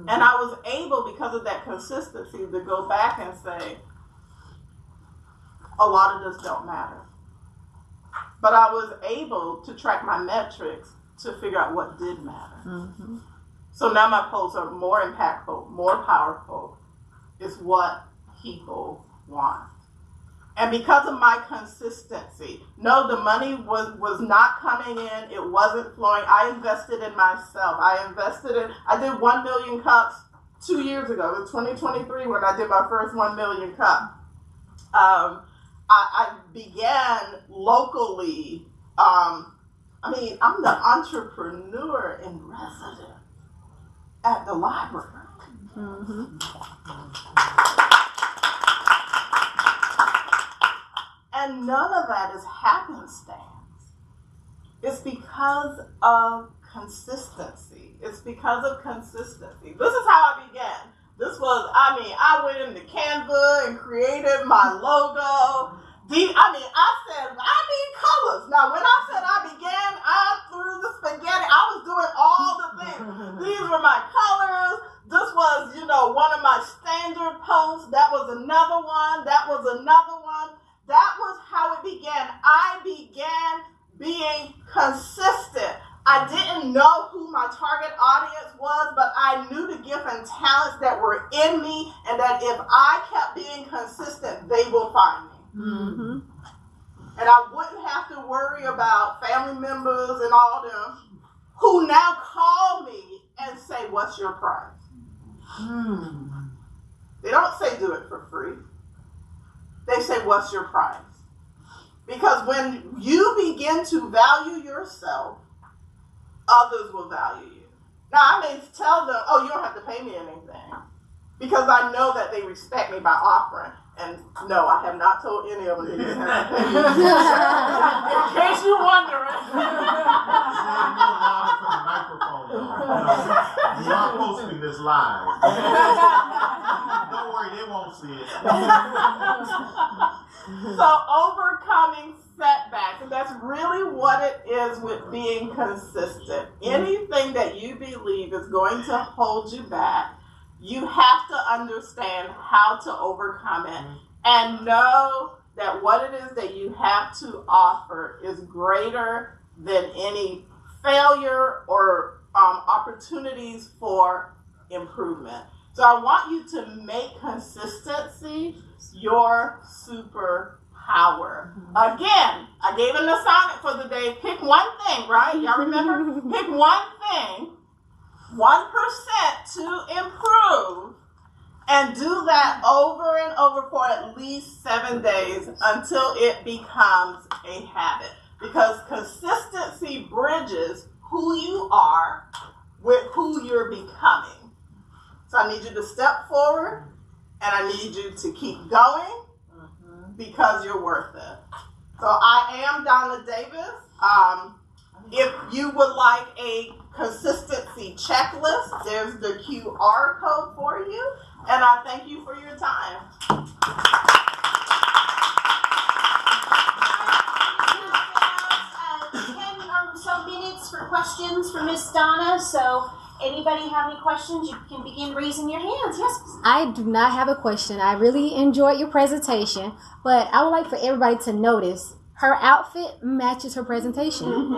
And I was able, because of that consistency, to go back and say, a lot of this don't matter. but I was able to track my metrics to figure out what did matter. Mm-hmm. So now my posts are more impactful, more powerful. It's what people want. And because of my consistency, no, the money was not coming in. It wasn't flowing. I invested in myself. I did 1 million cups 2 years ago. It was 2023 when I did my first 1 million cup. I began locally. I'm the entrepreneur in residence at the library. Mm-hmm. And none of that is happenstance. It's because of consistency. This is how I began. I went into Canva and created my logo. I said, I need colors. Now, when I said I began, I threw the spaghetti. I was doing all the things. These were my colors. This was, one of my standard posts. That was another one. That was another one. That was how it began. I began being consistent. I didn't know who my target audience was, but I knew the gifts and talents that were in me, and that if I kept being consistent, they will find me. Mm-hmm. And I wouldn't have to worry about family members and all them who now call me and say, "What's your price?" They don't say do it for free. They say, "What's your price?" Because when you begin to value yourself, others will value you. Now, I may tell them, "Oh, you don't have to pay me anything," because I know that they respect me by offering. And no, I have not told any of them they didn't have to pay me. In case you're wondering. You are posting this live. Don't worry, they won't see it. So overcoming setbacks, and that's really what it is with being consistent. Anything that you believe is going to hold you back, you have to understand how to overcome it and know that what it is that you have to offer is greater than any failure or opportunities for improvement. So I want you to make consistency your superpower. Again, I gave an assignment for the day. Pick one thing, right? Y'all remember? Pick one thing, 1% to improve, and do that over and over for at least 7 days until it becomes a habit. Because consistency bridges who you are with who you're becoming. So I need you to step forward, and I need you to keep going because you're worth it. So I am Donna Davis. If you would like a consistency checklist, there's the QR code for you. And I thank you for your time. 10 or so minutes for questions for Miss Donna. So anybody have any questions, you can begin raising your hands. Yes. I do not have a question. I really enjoyed your presentation, but I would like for everybody to notice her outfit matches her presentation. And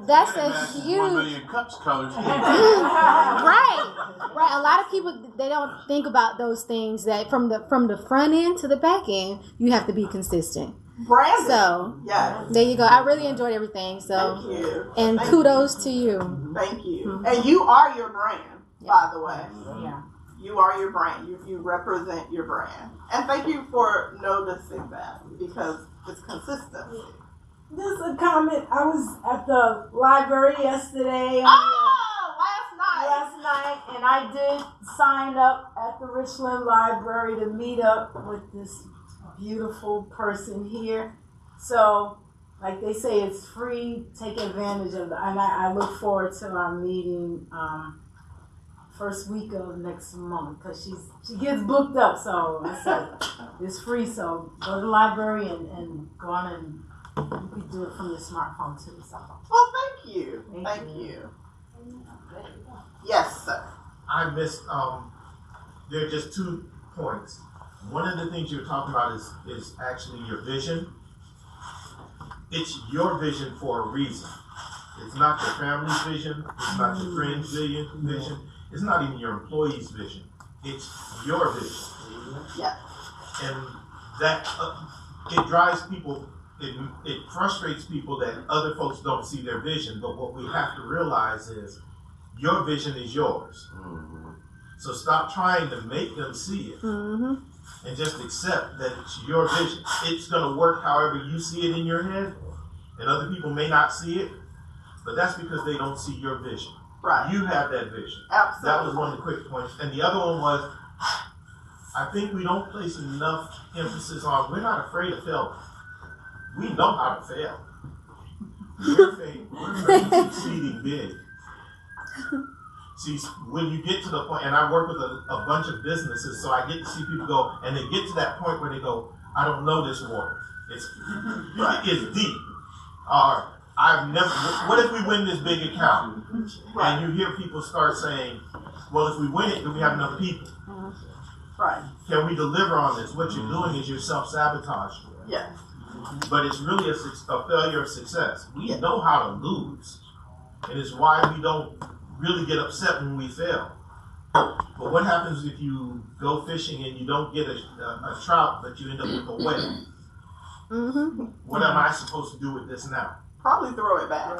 that's a huge 1 million cups colors. right. A lot of people, they don't think about those things, that from the front end to the back end, you have to be consistent. Brandon. So yes. There you go. I really enjoyed everything. So thank you. And thank kudos you. to you. Thank you. And you are your brand, by the way. Yeah. You are your brand. You represent your brand. And thank you for noticing that, because it's consistent. Just a comment. I was at the library yesterday. Last night, and I did sign up at the Richland Library to meet up with this beautiful person here. So, like they say, it's free. Take advantage of it. And I look forward to our meeting first week of next month, because she gets booked up. So I said it's free. So go to the library and go on, and you can do it from your smartphone too. So. Well, thank you. Thank you. Yes, sir. I missed, there are just 2 points. One of the things you were talking about is actually your vision. it's your vision for a reason. It's not your family's vision. It's not your friend's vision. It's not even your employee's vision. It's your vision. Yeah. And that it drives people. It frustrates people that other folks don't see their vision. But what we have to realize is your vision is yours. So stop trying to make them see it. And just accept that it's your vision. It's going to work however you see it in your head, and other people may not see it, but that's because they don't see your vision. Right. You have that vision. Absolutely. That was one of the quick points. And the other one was, I think we don't place enough emphasis on, we're not afraid of failing. We know how to fail. We're afraid of succeeding big. See, when you get to the point, and I work with a bunch of businesses, so I get to see people go, and they get to that point where they go, I don't know this water. It's deep. Or, I've never, what if we win this big account? And you hear people start saying, well, if we win it, then we have enough people. Right. Can we deliver on this? What you're doing is you're self-sabotage. Yeah. But it's really a failure of success. We know how to lose. And it's why we don't really get upset when we fail. But what happens if you go fishing and you don't get a trout, but you end up with a whale? What am I supposed to do with this now? Probably throw it back.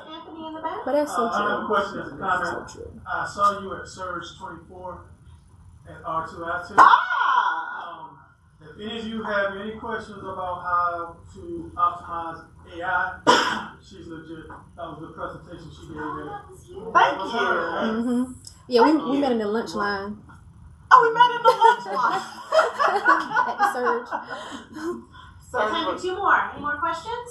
Anthony in the back? But that's so I have a true. question as a comment. So true. I saw you at Surge 24 at R2I2. If any of you have any questions about how to optimize AI, she's legit. That was the presentation she gave there. Thank you. Yeah, we met in the lunch line. Oh, we met in the lunch line. At the Surge. Time for two more. Any more questions?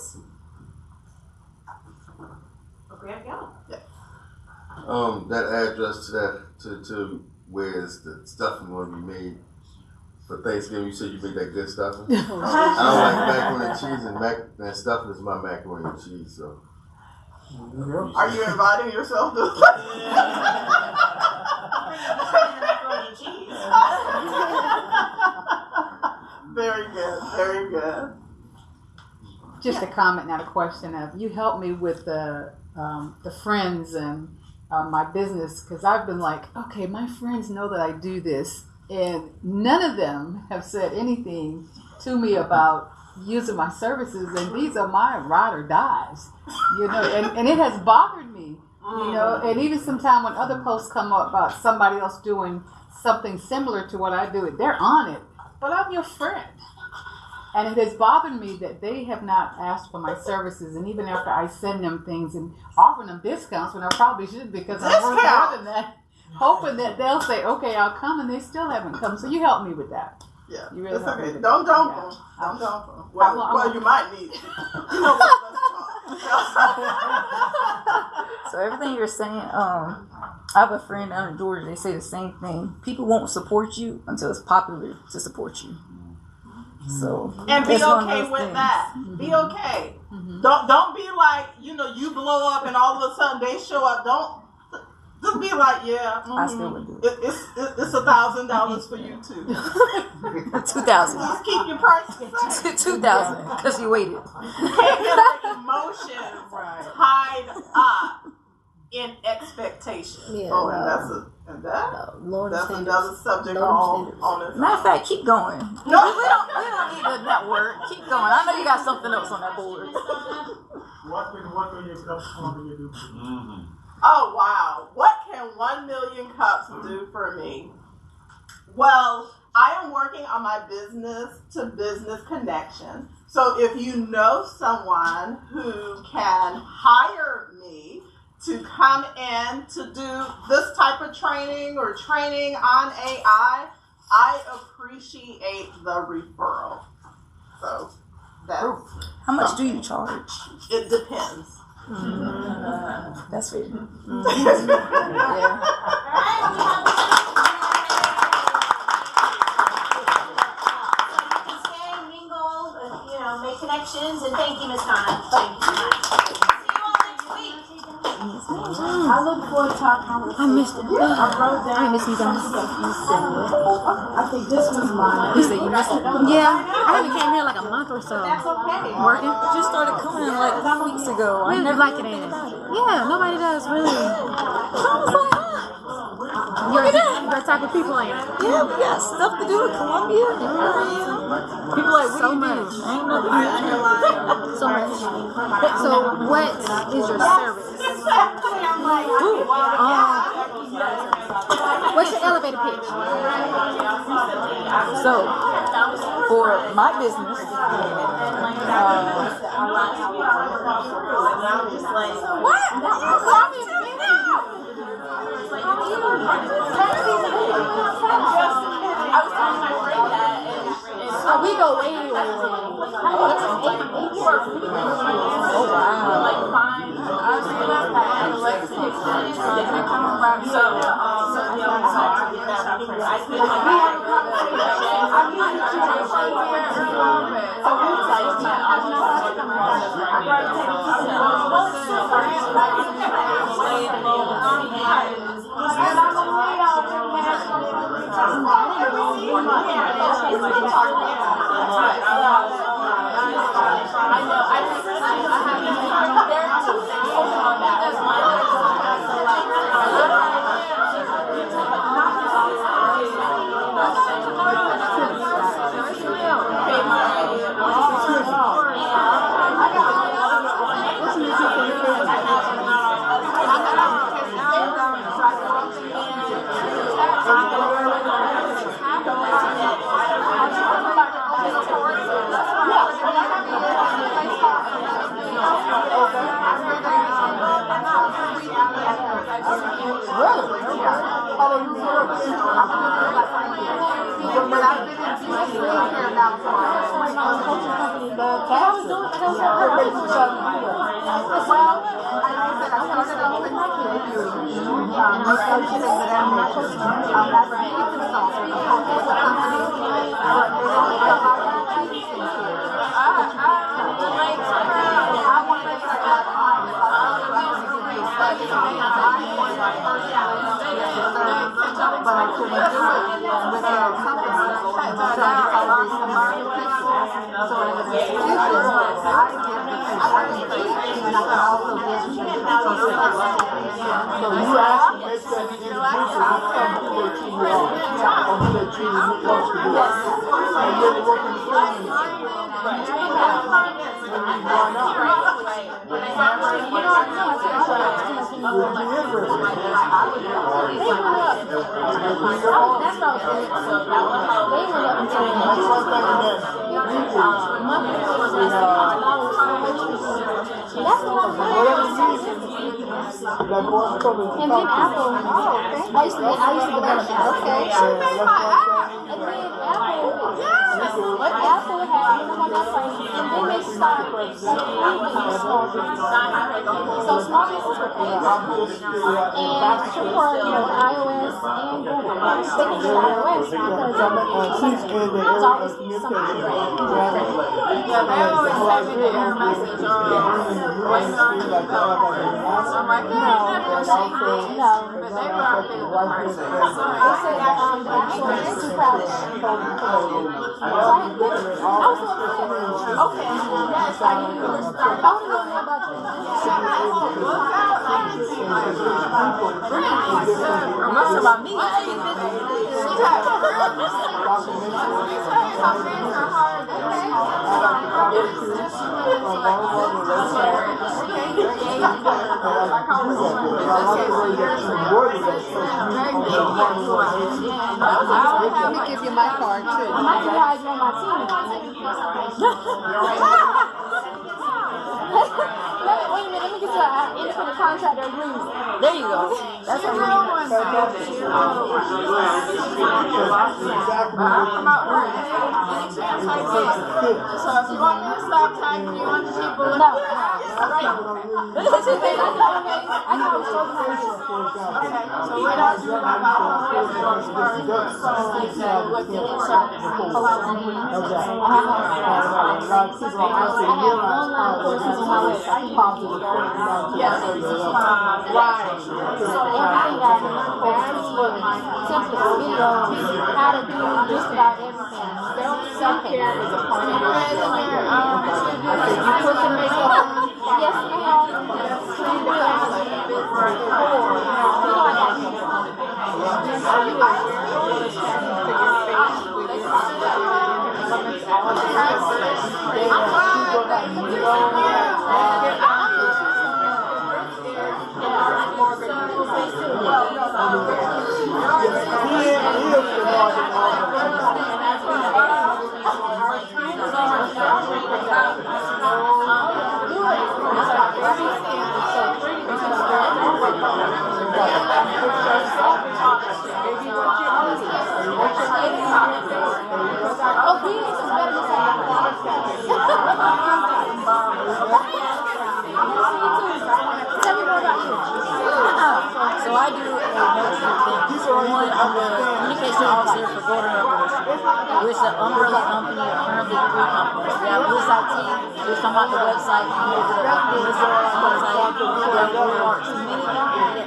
Okay, go. That address to where is the stuffing going to be made for Thanksgiving? You said you made that good stuffing. I don't like macaroni and cheese, and that stuffing is my macaroni and cheese. So, are you inviting yourself to? Very good. Very good. Just a comment, not a question. You helped me with the friends and my business, because I've been like, okay, my friends know that I do this, and none of them have said anything to me about using my services, and these are my ride or dies, and it has bothered me, and even sometimes when other posts come up about somebody else doing something similar to what I do, they're on it, but I'm your friend. And it has bothered me that they have not asked for my services, and even after I send them things and offering them discounts when I probably should, because I'm worth more than that, hoping that they'll say, okay, I'll come, and they still haven't come. So you helped me with that. Yeah, you really it's helped okay. me. Don't dump them. Don't dump them. Well, you might need to. You know what? Let's talk. So everything you're saying, I have a friend down in Georgia. They say the same thing. People won't support you until it's popular to support you. So and be okay with that. Be okay. Don't be like, you blow up and all of a sudden they show up. Don't just be like, yeah. I still would do it. It's $1,000 for you too. 2,000. Just keep your prices. 2,000 because you waited. You can't get the emotions tied up in expectation. Yeah, and that's another subject on it. Matter of fact, keep going. No, we don't need to network. Keep going. I know you got something else on that board. What can 1 million cups for me do? Oh wow! What can 1 million cups do for me? Well, I am working on my business-to-business connection. So if you know someone who can hire me to come in to do this type of training or training on AI, I appreciate the referral. So that's... How much do you charge? It depends. That's fair. Make connections, and thank you, Miss Donna. Thank you so much. See you all next week. I I look forward to our conversation. I missed it. I wrote down I miss you guys. stuff you said. I think this was mine. You said you missed it? Yeah, I haven't came here like a month or so. That's okay. Working. Just started coming like 5 weeks ago. I Really never like it, ain't it? Yeah, nobody does really. So I was like, You're that type of people, ain't it? yeah, we got stuff to do in Columbia. And here I am. People like, what So do you much. do? Ain't nothing here. So much. So what is your service? What's your elevator pitch? So, for my business, What? You call me a Oh, we go way, way, way. And then Apple. I used to develop Apple. Okay. She made my app. And then Apple. Yes. Apple had one of my friends, and then they started improving small businesses. So small businesses were paid. And for iOS and Google, they can do iOS because there's always something great. Yeah, they always send me the error message waiting on you to go. So I'm like, yeah, No. but they were out there with the person. They said the actual is too crowded. So I was so upset. Okay. Yes, I need to start. I want to know more about you. Much about me. Let me give you my card too. I might be hiding on my team. Wait a minute, let me get you into the contract agreement. There you go. That's how you do it. So if you want me to stop tagging you on the people, No. I know. So what else you about how to do just about everything. Self-care is a part of it. You put the makeup on. Yes, ma'am. Clean the house. So I do multiple things. One, I'm the communication officer for Golden Revolution, which is an umbrella company of currently 3 companies. We have Bliss IT, which come out the website, and over the website, we have Golden Arts Community,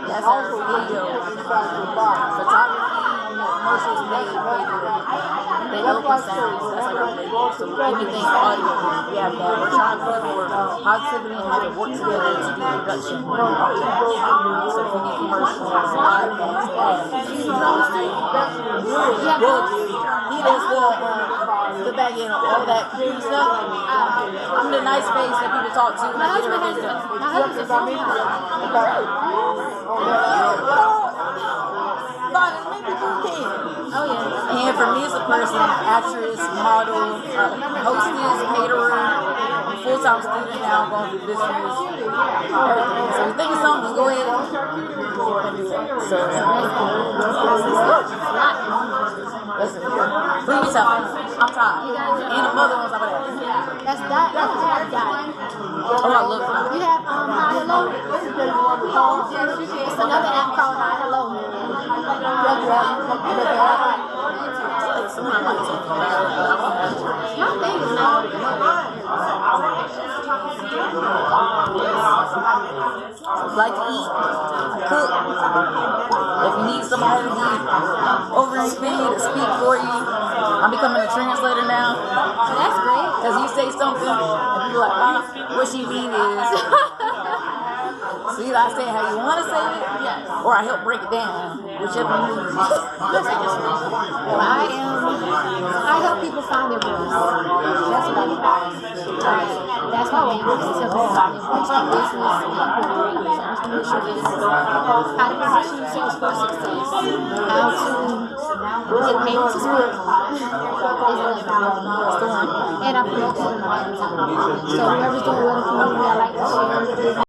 that's our video, photography, commercials, they open sounds, that's like our label. So anything audio, we have that. We're trying to put more positivity and how to work together to do production. So if we need commercials, live things, he does the back end of all that cool stuff. I'm the nice face that people talk to. My husband has Oh yeah. And for me as a person, actress, model, hostess, caterer, full-time student now, going through business, everything. So if you think of something, just go ahead and do it. So listen, please tell me. I'm tired. And a mother on top of that. That's hard diet. Oh, I love that. You have Hi Hello. It's another app called Hi Hello. Like to eat, cook. If you need somebody to over and speak for you, I'm becoming a translator now. So that's great. Because you say something, and people are like, what she mean is. So either I say it how you want to say it, or I help break it down, whichever you need. Well, I help people find their voice. That's what I do. That's my main focus, to help find their voice in business and career. So how to position yourselves for success, how to get paid to speak is another. And I promote it in my time. So whoever's doing well in the community, I like to share.